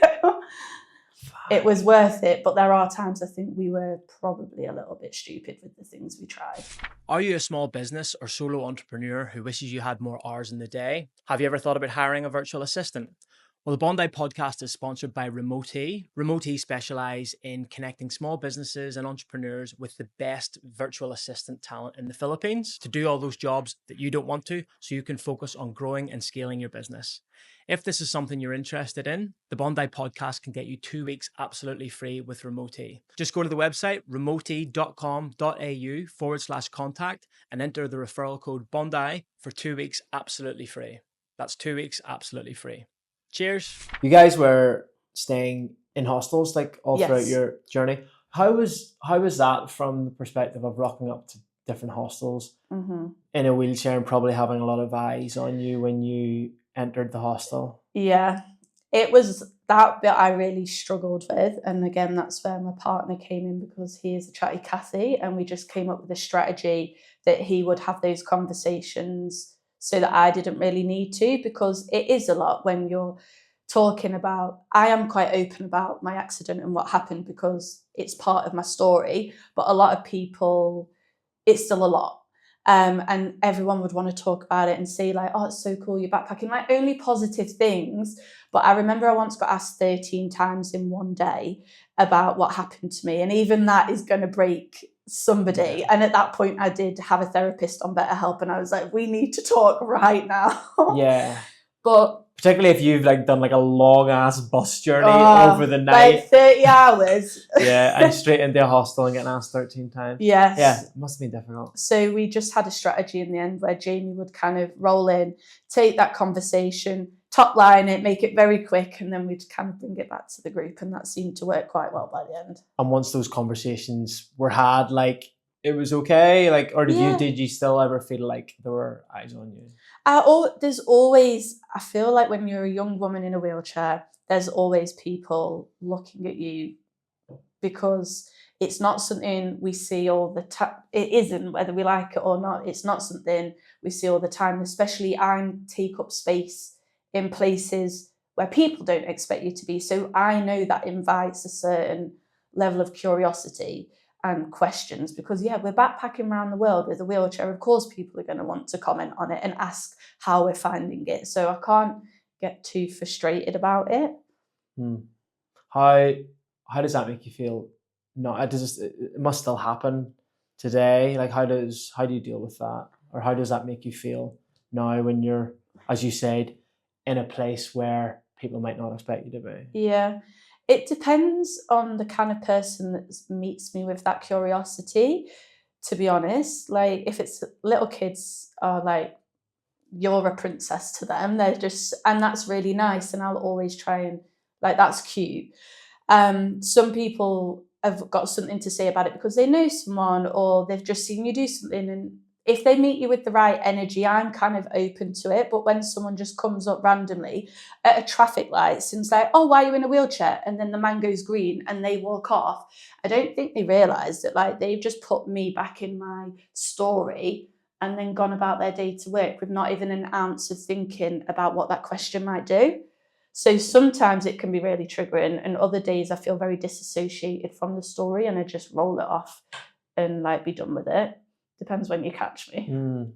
it was worth it. But there are times I think we were probably a little bit stupid with the things we tried. Are you a small business or solo entrepreneur who wishes you had more hours in the day? Have you ever thought about hiring a virtual assistant? Well, the Bondi Podcast is sponsored by Remote-E. Remote-E specialise in connecting small businesses and entrepreneurs with the best virtual assistant talent in the Philippines to do all those jobs that you don't want to, so you can focus on growing and scaling your business. If this is something you're interested in, the Bondi Podcast can get you 2 weeks absolutely free with Remote-E. Just go to the website, remote.com.au/contact and enter the referral code Bondi for 2 weeks absolutely free. That's 2 weeks absolutely free. Cheers. You guys were staying in hostels like all Yes. throughout your journey. How was that from the perspective of rocking up to different hostels in a wheelchair and probably having a lot of eyes on you when you entered the hostel? Yeah, it was that bit I really struggled with. And again, that's where my partner came in, because he is a chatty Cathy, and we just came up with a strategy that he would have those conversations so that I didn't really need to, because it is a lot when you're talking about, I am quite open about my accident and what happened because it's part of my story, but a lot of people, it's still a lot. And everyone would want to talk about it and say like, oh, it's so cool, you're backpacking, like only positive things. But I remember I once got asked 13 times in one day about what happened to me. And even that is going to break somebody. Yeah. And at that point I did have a therapist on BetterHelp, and I was like, we need to talk right now. Yeah. But particularly if you've like done like a long ass bus journey over the night. Like 30 hours. Yeah, and straight into a hostel and getting asked 13 times. Yes. Yeah, it must have been difficult. So we just had a strategy in the end where Jamie would kind of roll in, take that conversation, top line it, make it very quick, and then we'd kind of bring it back to the group, and that seemed to work quite well by the end. And once those conversations were had, like it was okay, like, or did you still ever feel like there were eyes on you? There's always, I feel like when you're a young woman in a wheelchair, there's always people looking at you, because it's not something we see all the time. It isn't, whether we like it or not, it's not something we see all the time, especially I take up space in places where people don't expect you to be. So I know that invites a certain level of curiosity and questions, because we're backpacking around the world with a wheelchair. Of course people are going to want to comment on it and ask how we're finding it. So I can't get too frustrated about it. How does that make you feel? No, it must still happen today. Like how do you deal with that, or how does that make you feel now when you're, as you said, in a place where people might not expect you to be? Yeah, it depends on the kind of person that meets me with that curiosity, to be honest. Like if it's little kids are like, you're a princess to them, they're just, and that's really nice, and I'll always try and like, that's cute. Some people have got something to say about it because they know someone, or they've just seen you do something, and if they meet you with the right energy, I'm kind of open to it. But when someone just comes up randomly at a traffic light and is like, oh, why are you in a wheelchair? And then the man goes green and they walk off, I don't think they realise that like they've just put me back in my story and then gone about their day to work with not even an ounce of thinking about what that question might do. So sometimes it can be really triggering, and other days I feel very disassociated from the story and I just roll it off and like be done with it. Depends when you catch me.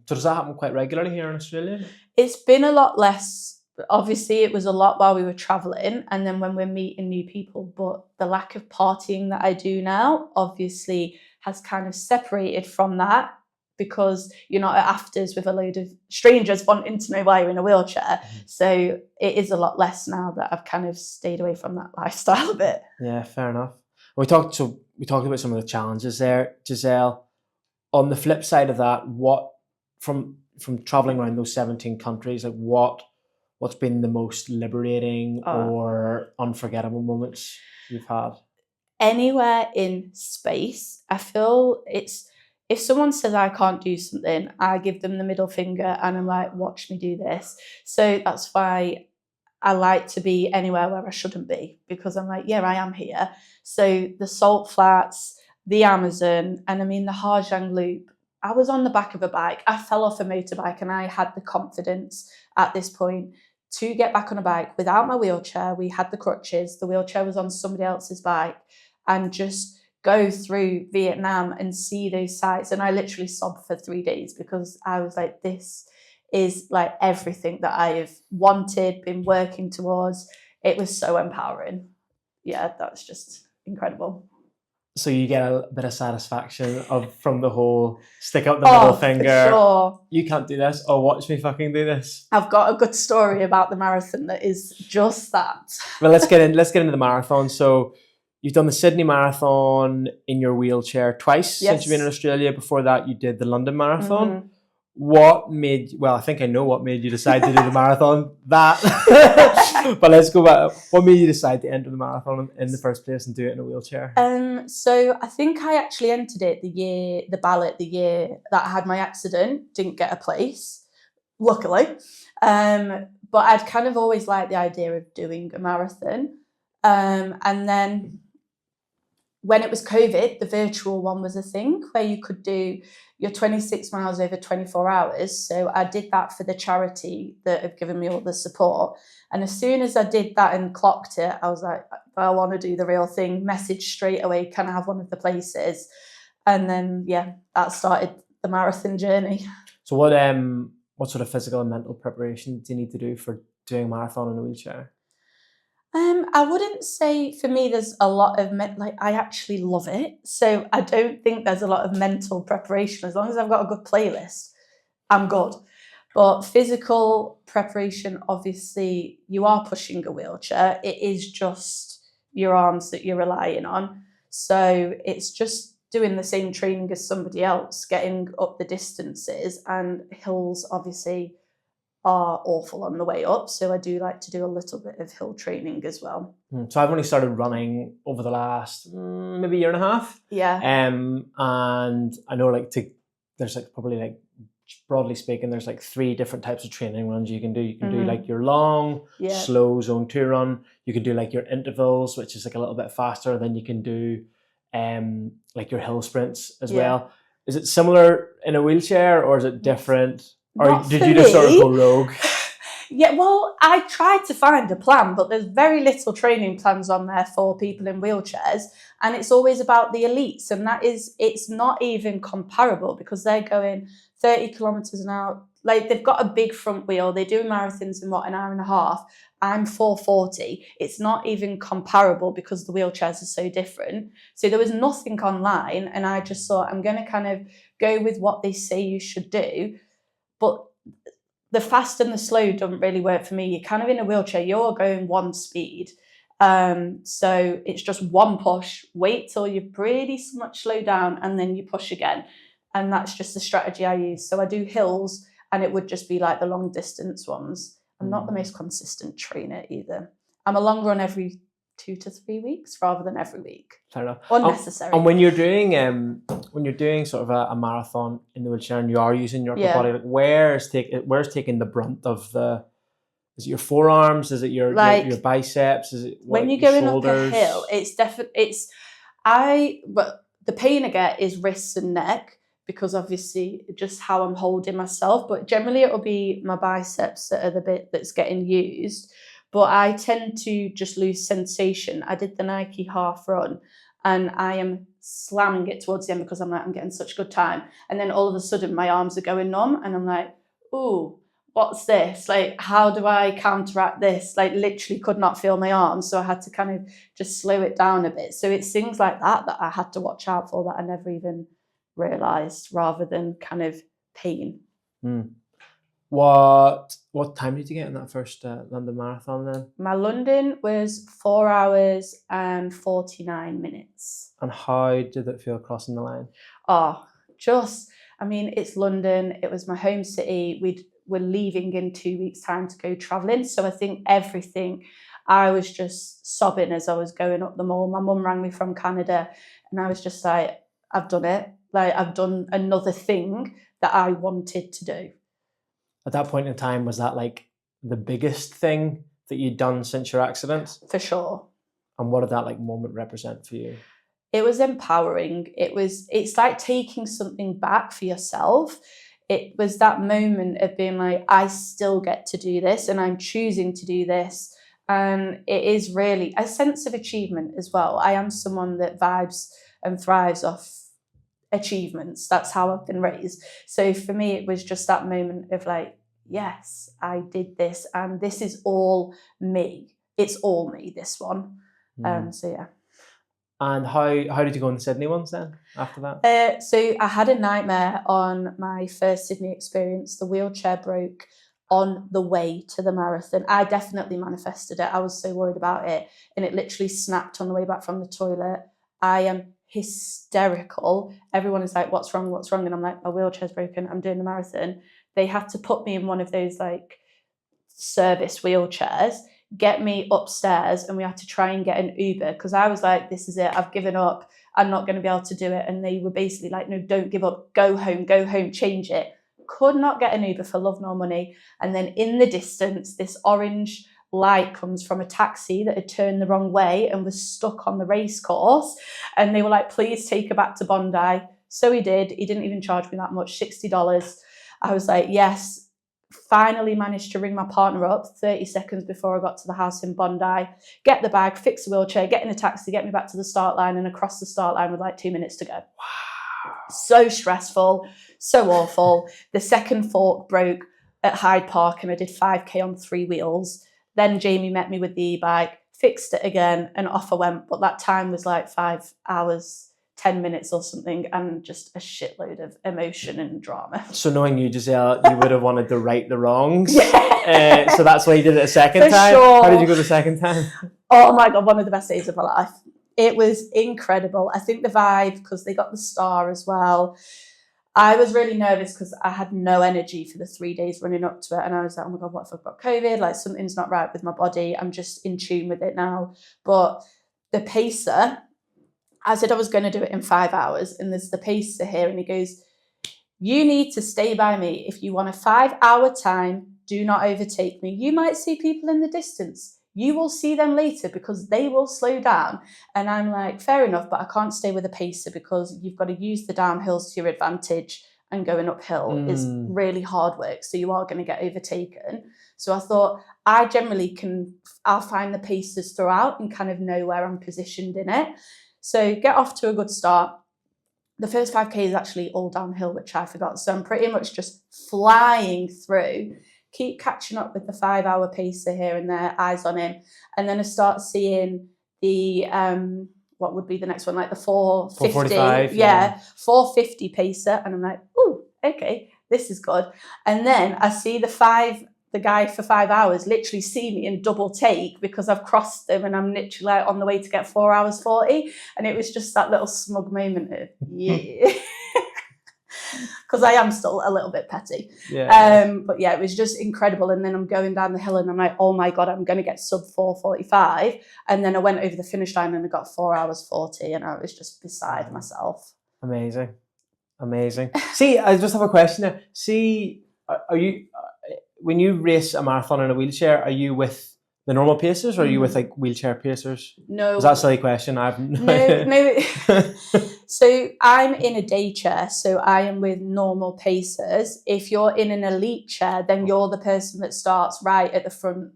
So does that happen quite regularly here in Australia? It's been a lot less. Obviously, it was a lot while we were travelling and then when we're meeting new people. But the lack of partying that I do now, obviously, has kind of separated from that, because you're not at afters with a load of strangers wanting to know why you're in a wheelchair. So it is a lot less now that I've kind of stayed away from that lifestyle a bit. Yeah, fair enough. We talked about some of the challenges there, Giselle. On the flip side of that, what from traveling around those 17 countries, like what's been the most liberating or unforgettable moments you've had? Anywhere in space, I feel it's, if someone says I can't do something, I give them the middle finger and I'm like, watch me do this. So that's why I like to be anywhere where I shouldn't be, because I'm like, yeah, I am here. So the salt flats, the Amazon, and I mean the Harjang Loop. I was on the back of a bike. I fell off a motorbike, and I had the confidence at this point to get back on a bike without my wheelchair. We had the crutches. The wheelchair was on somebody else's bike, and just go through Vietnam and see those sights. And I literally sobbed for 3 days because I was like, this is like everything that I have wanted, been working towards. It was so empowering. Yeah, that's just incredible. So you get a bit of satisfaction from the whole stick up the middle finger. For sure. You can't do this. Oh, watch me fucking do this. I've got a good story about the marathon that is just that. Well, let's get into the marathon. So you've done the Sydney Marathon in your wheelchair twice since you've been in Australia. Before that, you did the London Marathon. Mm-hmm. I think I know what made you decide to do the marathon. But let's go back. What made you decide to enter the marathon in the first place and do it in a wheelchair? So I think I actually entered it the year that I had my accident, didn't get a place, luckily. But I'd kind of always liked the idea of doing a marathon. And then when it was COVID, the virtual one was a thing where you could do your 26 miles over 24 hours. So I did that for the charity that have given me all the support. And as soon as I did that and clocked it, I was like, I want to do the real thing. Message straight away, can I have one of the places? And then, that started the marathon journey. So what sort of physical and mental preparation do you need to do for doing a marathon in a wheelchair? I wouldn't say for me there's a lot of I actually love it. So I don't think there's a lot of mental preparation. As long as I've got a good playlist, I'm good. But physical preparation, obviously, you are pushing a wheelchair. It is just your arms that you're relying on. So it's just doing the same training as somebody else, getting up the distances, and hills obviously are awful on the way up. So I do like to do a little bit of hill training as well. So I've only started running over the last maybe year and a half. Yeah. And I know there's probably broadly speaking, there's 3 different types of training runs you can do. You can do your long, slow zone 2 run. You can do your intervals, which is a little bit faster. And then you can do your hill sprints as well. Is it similar in a wheelchair or is it different? Or did you just sort of go rogue? Yeah, well, I tried to find a plan, but there's very little training plans on there for people in wheelchairs. And it's always about the elites. And it's not even comparable because they're going 30 kilometers an hour. They've got a big front wheel. They do marathons in an hour and a half. I'm 4:40. It's not even comparable because the wheelchairs are so different. So there was nothing online. And I just thought, I'm going to kind of go with what they say you should do. But the fast and the slow don't really work for me. You're kind of in a wheelchair, you're going one speed. So it's just one push, wait till you're pretty much slow down and then you push again. And that's just the strategy I use. So I do hills and it would just be the long distance ones. I'm not the most consistent trainer either. I'm a long run every 2 to 3 weeks rather than every week. Fair enough. Unnecessary. And when you're doing sort of a marathon in the wheelchair and you are using your upper body, where's taking the brunt of the? Is it your forearms? Is it your biceps? Is it when you're going up a hill? It's definitely but the pain I get is wrists and neck because obviously just how I'm holding myself. But generally it'll be my biceps that are the bit that's getting used. But I tend to just lose sensation. I did the Nike half run and I am slamming it towards the end because I'm getting such good time. And then all of a sudden my arms are going numb and I'm like, ooh, what's this? How do I counteract this? Literally could not feel my arms. So I had to kind of just slow it down a bit. So it's things like that I had to watch out for that I never even realised rather than kind of pain. What time did you get in that first London Marathon then? My London was 4 hours and 49 minutes. And how did it feel crossing the line? It's London. It was my home city. We're leaving in 2 weeks' time to go travelling. So I think everything, I was just sobbing as I was going up the mall. My mum rang me from Canada and I was just like, I've done it. I've done another thing that I wanted to do. At that point in time, was that the biggest thing that you'd done since your accident? For sure. And what did that moment represent for you? it was empowering. It's like taking something back for yourself. It was that moment of being like, I still get to do this and I'm choosing to do this. And it is really a sense of achievement as well. I am someone that vibes and thrives off achievements. That's how I've been raised. So for me, it was just that moment of like, yes, I did this and this is all me. It's all me, this one. So yeah. And how did you go on the Sydney ones then after that? So I had a nightmare on my first Sydney experience. The wheelchair broke on the way to the marathon. I definitely manifested it. I was so worried about it. And it literally snapped on the way back from the toilet. I am hysterical. Everyone is like, what's wrong? What's wrong? And I'm like, my wheelchair's broken. I'm doing the marathon. They had to put me in one of those like service wheelchairs, get me upstairs, and we had to try and get an Uber because I was like, this is it, I've given up, I'm not going to be able to do it. And they were basically like, no, don't give up, go home, change it. Could not get an Uber for love nor money. And then in the distance, this orange light comes from a taxi that had turned the wrong way and was stuck on the race course. And they were like, please take her back to Bondi. So he did. He didn't even charge me that much, $60. I was like, yes. Finally managed to ring my partner up 30 seconds before I got to the house in Bondi, get the bag, fix the wheelchair, get in a taxi, get me back to the start line and across the start line with like 2 minutes to go. Wow. So stressful, so awful. The second fork broke at Hyde Park and I did 5K on 3 wheels. Then Jamie met me with the e-bike, fixed it again and off I went. But that time was like 5 hours, 10 minutes or something, and just a shitload of emotion and drama. So knowing you, Giselle, you would have wanted to right the wrongs. Yeah. So that's why you did it a second For time. sure. How did you go the second time? Oh my God, one of the best days of my life. It was incredible. I think the vibe, because they got the star as well. I was really nervous because I had no energy for the 3 days running up to it. And I was like, oh my God, what if I've got COVID? Like something's not right with my body. I'm just in tune with it now. But the pacer, I said I was going to do it in 5 hours. And there's the pacer here. And he goes, you need to stay by me. If you want a 5-hour time, do not overtake me. You might see people in the distance. You will see them later because they will slow down. And I'm like, fair enough, but I can't stay with a pacer because you've got to use the downhills to your advantage and going uphill is really hard work. So you are going to get overtaken. So I thought I'll find the pacers throughout and kind of know where I'm positioned in it. So get off to a good start. The first 5K is actually all downhill, which I forgot. So I'm pretty much just flying through, keep catching up with the 5-hour pacer here and there, eyes on him. And then I start seeing the, what would be the next one? Like the 450. Yeah, 450 pacer. And I'm like, oh, okay, this is good. And then I see the guy for 5 hours literally see me in double take because I've crossed them and I'm literally like on the way to get 4 hours 40. And it was just that little smug moment of, yeah. Because I am still a little bit petty. Yeah. But yeah, it was just incredible. And then I'm going down the hill and I'm like, oh my God, I'm going to get sub 4:45. And then I went over the finish line and I got 4 hours 40 and I was just beside myself. Amazing. See, I just have a question there. See, are you, when you race a marathon in a wheelchair, are you with the normal pacers or are you with like wheelchair pacers? No. Is that a silly question? I've no. So I'm in a day chair, so I am with normal pacers. If you're in an elite chair, then you're the person that starts right at the front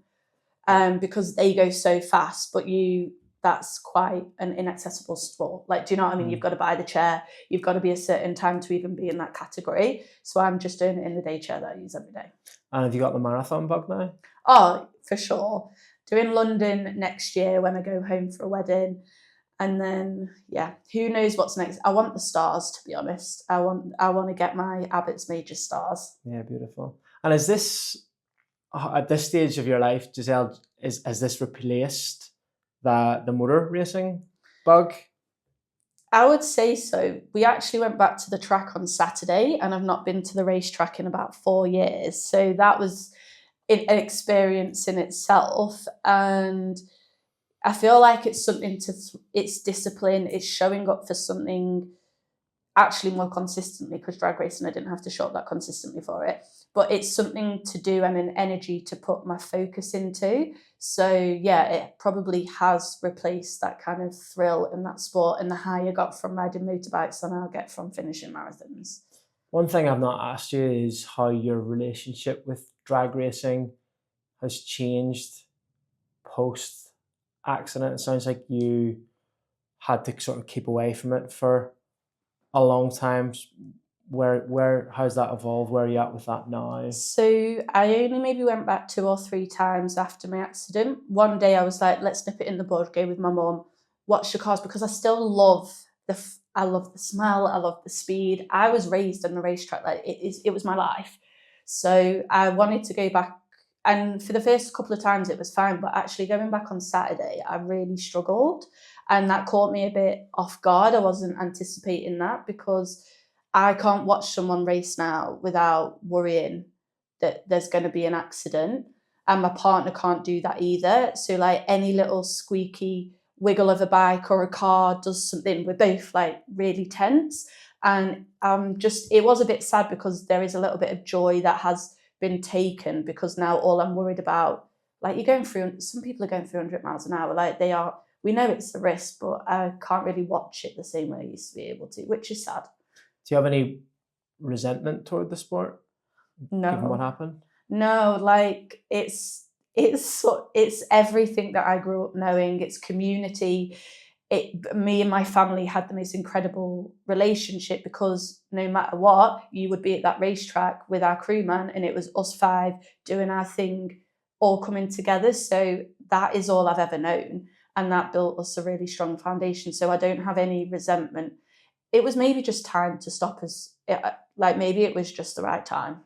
because they go so fast, but that's quite an inaccessible sport. Like, do you know what I mean? You've got to buy the chair. You've got to be a certain time to even be in that category. So I'm just doing it in the day chair that I use every day. And have you got the marathon bug now? Oh, for sure. Doing London next year when I go home for a wedding. And then, yeah, who knows what's next? I want the stars, to be honest. I want to get my Abbott's Major stars. Yeah, beautiful. And is this, at this stage of your life, Giselle, has this replaced the motor racing bug? I would say so. We actually went back to the track on Saturday and I've not been to the racetrack in about 4 years. So that was an experience in itself. And I feel like it's something it's discipline, it's showing up for something actually more consistently, because drag racing, I didn't have to show up that consistently for it. But it's something to do and an energy to put my focus into. So yeah, it probably has replaced that kind of thrill in that sport and the high I got from riding motorbikes than I'll get from finishing marathons. One thing I've not asked you is how your relationship with drag racing has changed post accident. It sounds like you had to sort of keep away from it for a long time. How's that evolved? Where are you at with that now? So I only maybe went back 2 or 3 times after my accident. One day I was like, let's nip it in the bud, go with my mum, watch the cars, because I still love I love the smell, I love the speed. I was raised on the racetrack, like it was my life. So I wanted to go back, and for the first couple of times it was fine, but actually going back on Saturday, I really struggled, and that caught me a bit off guard. I wasn't anticipating that, because I can't watch someone race now without worrying that there's going to be an accident, and my partner can't do that either. So like any little squeaky wiggle of a bike or a car does something, we're both like really tense. And it was a bit sad, because there is a little bit of joy that has been taken, because now all I'm worried about, like, you're going through, some people are going through 100 miles an hour, like we know it's a risk, but I can't really watch it the same way I used to be able to, which is sad. Do you have any resentment toward the sport? No. Given what happened? No, like it's everything that I grew up knowing. It's community. Me and my family had the most incredible relationship, because no matter what, you would be at that racetrack with our crewman, and it was us 5 doing our thing, all coming together. So that is all I've ever known, and that built us a really strong foundation. So I don't have any resentment. It was maybe just time to stop us. Like maybe it was just the right time.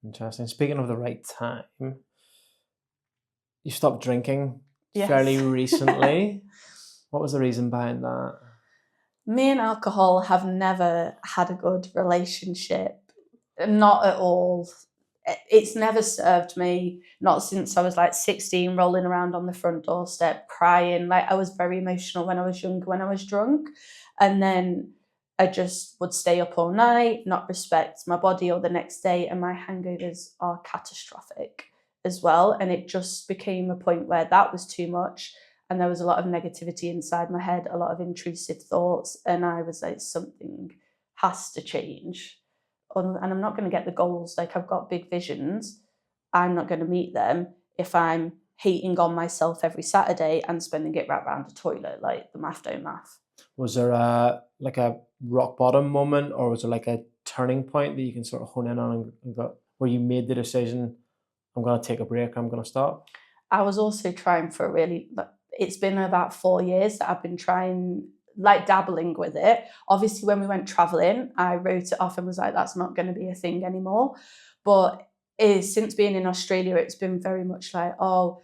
Interesting. Speaking of the right time, you stopped drinking Yes. fairly recently. What was the reason behind that? Me and alcohol have never had a good relationship. Not at all. It's never served me, not since I was like 16, rolling around on the front doorstep, crying. Like, I was very emotional when I was younger, when I was drunk. And then I just would stay up all night, not respect my body or the next day. And my hangovers are catastrophic as well. And it just became a point where that was too much. And there was a lot of negativity inside my head, a lot of intrusive thoughts. And I was like, something has to change. And I'm not going to get the goals. Like, I've got big visions. I'm not going to meet them if I'm hating on myself every Saturday and spending it right around the toilet. Like, the math don't math. Was there a rock bottom moment, or was there like a turning point that you can sort of hone in on and got, where you made the decision, I'm going to take a break, I'm going to stop? I was also trying for it's been about 4 years that I've been trying, like, dabbling with it. Obviously, when we went traveling, I wrote it off and was like, that's not going to be a thing anymore. But since being in Australia, it's been very much like, oh,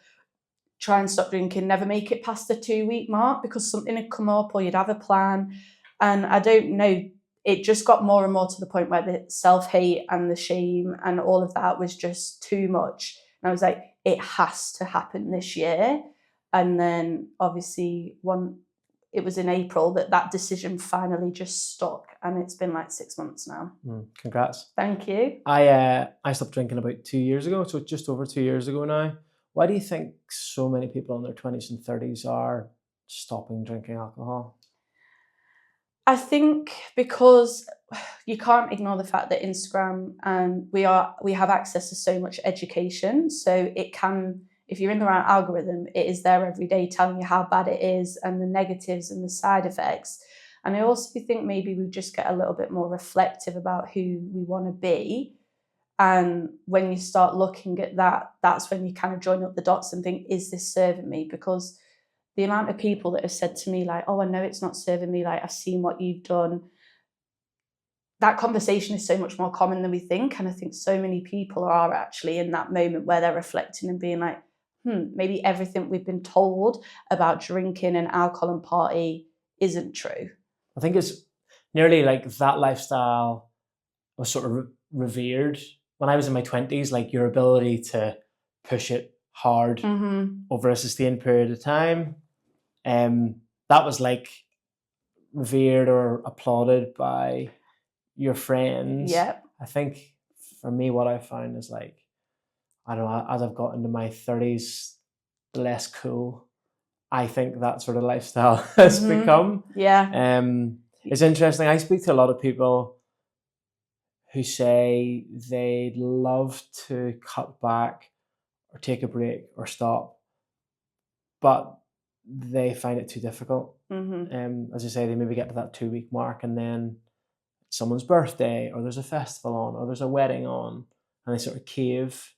try and stop drinking, never make it past the 2-week mark, because something had come up or you'd have a plan. And I don't know, it just got more and more to the point where the self-hate and the shame and all of that was just too much. And I was like, it has to happen this year. And then obviously it was in April that decision finally just stuck, and it's been like 6 months now. Congrats. Thank you. I stopped drinking about 2 years ago, so just over 2 years ago now. Why do you think so many people in their 20s and 30s are stopping drinking alcohol? I think because you can't ignore the fact that Instagram and we have access to so much education. So it can, if you're in the right algorithm, it is there every day telling you how bad it is and the negatives and the side effects. And I also think maybe we just get a little bit more reflective about who we want to be. And when you start looking at that, that's when you kind of join up the dots and think, is this serving me? Because the amount of people that have said to me, like, oh, I know it's not serving me, like, I've seen what you've done. That conversation is so much more common than we think. And I think so many people are actually in that moment where they're reflecting and being like, maybe everything we've been told about drinking and alcohol and party isn't true. I think it's nearly like that lifestyle was sort of revered when I was in my 20s, like your ability to push it hard over a sustained period of time. That was like revered or applauded by your friends. Yeah. I think for me, what I found is like, I don't know, as I've got into my 30s, the less cool I think that sort of lifestyle has become. Yeah. It's interesting. I speak to a lot of people who say they'd love to cut back or take a break or stop, but they find it too difficult. As I say, they maybe get to that 2-week mark and then someone's birthday or there's a festival on or there's a wedding on and they sort of cave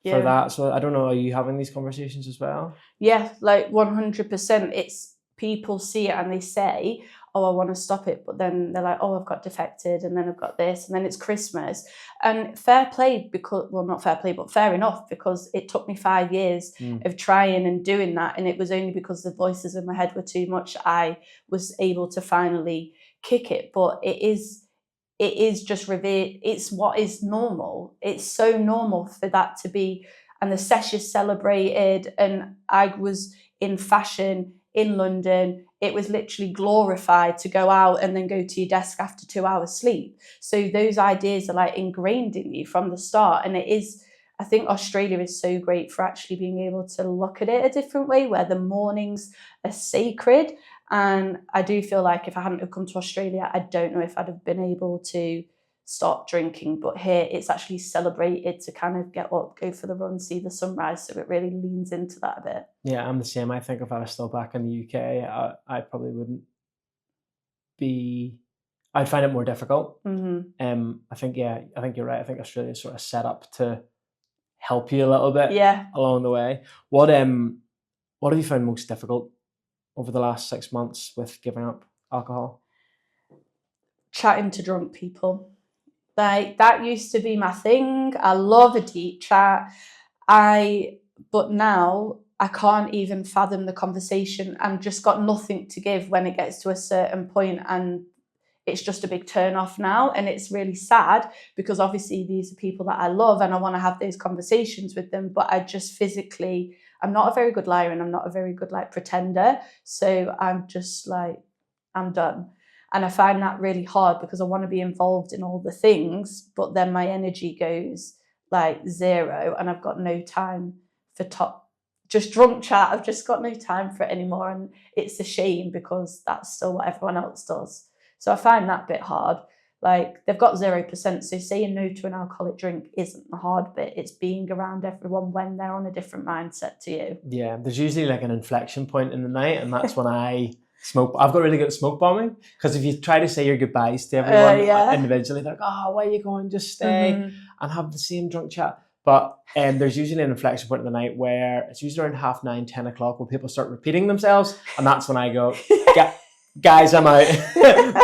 for that. So I don't know, are you having these conversations as well? Yeah, like 100%. It's people see it and they say, oh, I want to stop it. But then they're like, oh, I've got defected and then I've got this and then it's Christmas. And fair play because, well, not fair play, but fair enough because it took me 5 years of trying and doing that. And it was only because the voices in my head were too much, I was able to finally kick it. But it is just revered. It's what is normal. It's so normal for that to be, and the sesh is celebrated. And I was in fashion in London. It was literally glorified to go out and then go to your desk after 2 hours sleep. So those ideas are like ingrained in you from the start. And it is, I think Australia is so great for actually being able to look at it a different way, where the mornings are sacred. And I do feel like if I hadn't have come to Australia, I don't know if I'd have been able to stop drinking. But here it's actually celebrated to kind of get up, go for the run, see the sunrise. So it really leans into that a bit. Yeah, I'm the same. I think if I was still back in the UK, I probably wouldn't be, I'd find it more difficult. I think you're right. I think Australia is sort of set up to help you a little bit along the way. What have you found most difficult over the last 6 months with giving up alcohol? Chatting to drunk people. Like, that used to be my thing. I love a deep chat. But now I can't even fathom the conversation. I've just got nothing to give when it gets to a certain point, and it's just a big turn off now. And it's really sad because obviously these are people that I love and I want to have those conversations with them, but I just physically, I'm not a very good liar and I'm not a very good pretender. So I'm just like, I'm done. And I find that really hard because I want to be involved in all the things, but then my energy goes like zero and I've got no time for just drunk chat. I've just got no time for it anymore. And it's a shame because that's still what everyone else does. So I find that bit hard. Like, they've got 0%. So saying no to an alcoholic drink isn't the hard bit. It's being around everyone when they're on a different mindset to you. Yeah, there's usually like an inflection point in the night, and that's when I smoke. I've got really good at smoke bombing because if you try to say your goodbyes to everyone individually, they're like, oh, where are you going? Just stay and have the same drunk chat. But there's usually an inflection point in the night where it's usually around 9:30, 10 o'clock when people start repeating themselves. And that's when I go, guys, I'm out.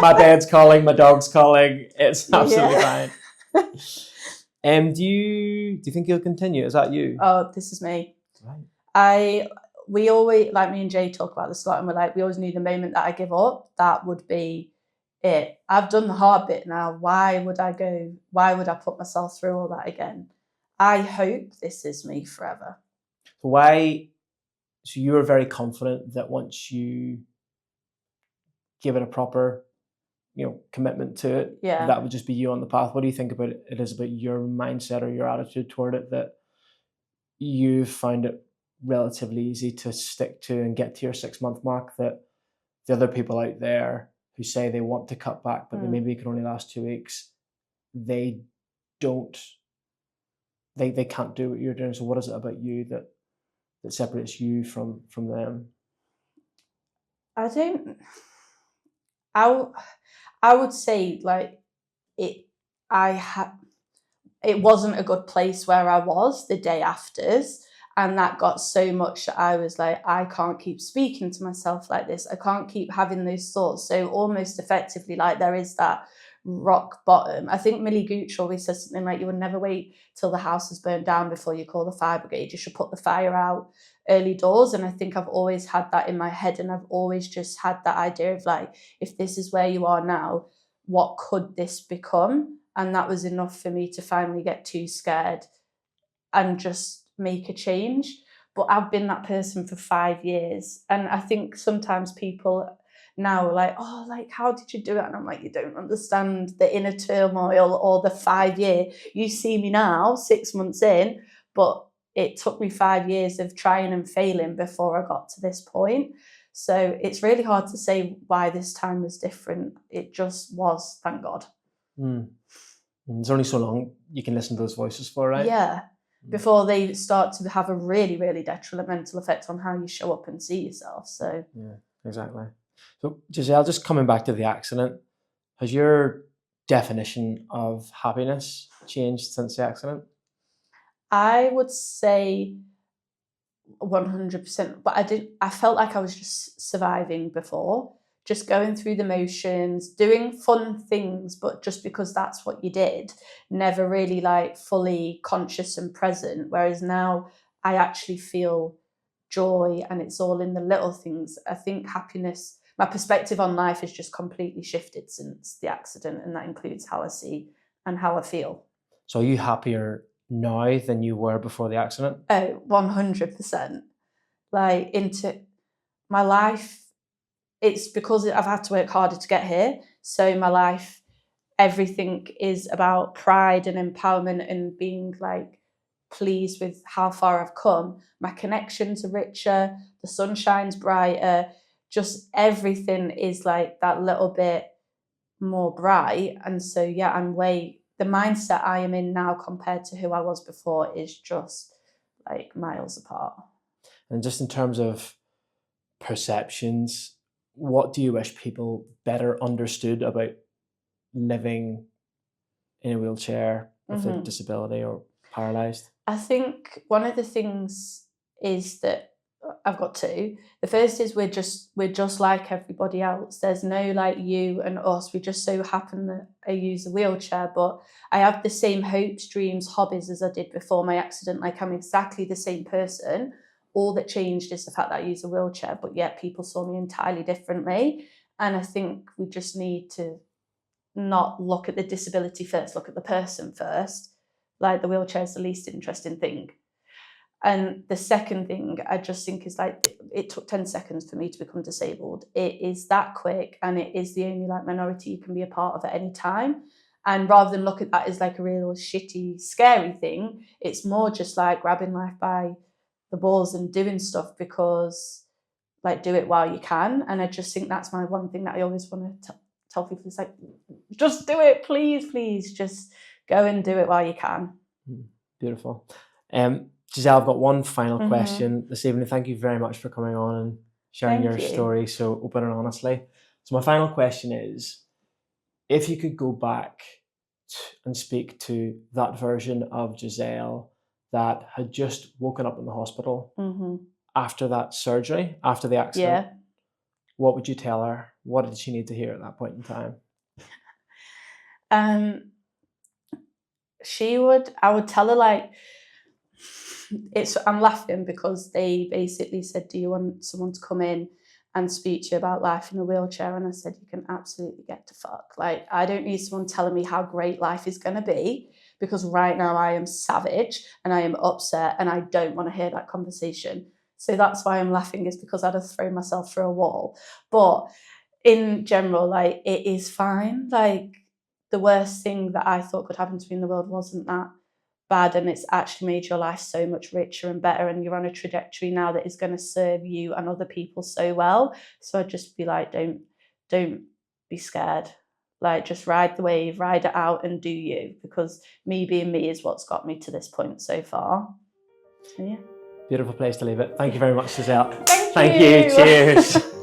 My bed's calling, my dog's calling. It's absolutely fine. Do you think you'll continue? Is that you? Oh, this is me. Right. We always, like, me and Jay talk about this a lot, and we're like, we always knew the moment that I give up, that would be it. I've done the hard bit now. Why would I put myself through all that again? I hope this is me forever. So you were very confident that once you give it a proper, commitment to it, that would just be you on the path. What do you think about it is about your mindset or your attitude toward it, that you found it relatively easy to stick to and get to your 6-month mark, that the other people out there who say they want to cut back, but they maybe can only last 2 weeks, they can't do what you're doing. So what is it about you that separates you from them? I would say it wasn't a good place where I was the day afters. And that got so much that I was like, I can't keep speaking to myself like this. I can't keep having those thoughts. So almost effectively, like, there is that rock bottom. I think Millie Gooch always says something like, you would never wait till the house is burnt down before you call the fire brigade. You should put the fire out early doors. And I think I've always had that in my head. And I've always just had that idea of like, if this is where you are now, what could this become? And that was enough for me to finally get too scared and just make a change. But I've been that person for 5 years. And I think sometimes people, now like, oh, like, how did you do it? And I'm like, you don't understand the inner turmoil or the 5 year. You see me now 6 months in, but it took me 5 years of trying and failing before I got to this point. So it's really hard to say why this time was different. It just was, thank God. There's only so long you can listen to those voices for, right? Yeah. Before they start to have a really, really detrimental effect on how you show up and see yourself. So yeah, exactly. So Giselle, just coming back to the accident, has your definition of happiness changed since the accident? I would say 100%, but I felt like I was just surviving before, just going through the motions, doing fun things, but just because that's what you did, never really like fully conscious and present. Whereas now I actually feel joy, and it's all in the little things. I think happiness, my perspective on life has just completely shifted since the accident, and that includes how I see and how I feel. So are you happier now than you were before the accident? Oh, 100%. Like, into my life, it's because I've had to work harder to get here. So my life, everything is about pride and empowerment and being like pleased with how far I've come. My connections are richer, the sun shines brighter, just everything is like that little bit more bright. And so, yeah, the mindset I am in now compared to who I was before is just like miles apart. And just in terms of perceptions, what do you wish people better understood about living in a wheelchair with a disability or paralysed? I think one of the things is that I've got two. The first is we're just like everybody else. There's no like you and us. We just so happen that I use a wheelchair, but I have the same hopes, dreams, hobbies as I did before my accident. Like, I'm exactly the same person. All that changed is the fact that I use a wheelchair, but yet people saw me entirely differently. And I think we just need to not look at the disability first, look at the person first. Like, the wheelchair is the least interesting thing. And the second thing I just think is like, it took 10 seconds for me to become disabled. It is that quick, and it is the only like minority you can be a part of at any time. And rather than look at that as like a real shitty, scary thing, it's more just like grabbing life by the balls and doing stuff, because like, do it while you can. And I just think that's my one thing that I always want to tell people is like, just do it, please, just go and do it while you can. Beautiful. Giselle, I've got one final question this evening. Thank you very much for coming on and sharing your story so open and honestly. So my final question is, if you could go back and speak to that version of Giselle that had just woken up in the hospital after that surgery, after the accident, what would you tell her? What did she need to hear at that point in time? I would tell her like, I'm laughing because they basically said, do you want someone to come in and speak to you about life in a wheelchair? And I said, you can absolutely get to fuck. Like, I don't need someone telling me how great life is going to be, because right now I am savage and I am upset and I don't want to hear that conversation. So that's why I'm laughing, is because I'd have thrown myself through a wall. But in general, like, it is fine. Like, the worst thing that I thought could happen to me in the world wasn't that bad, and it's actually made your life so much richer and better, and you're on a trajectory now that is going to serve you and other people so well. So I'd just be like, don't be scared. Like, just ride the wave, ride it out and do you, because me being me is what's got me to this point so far. So, yeah. Beautiful place to leave it. Thank you very much, Giselle. Thank you. Cheers.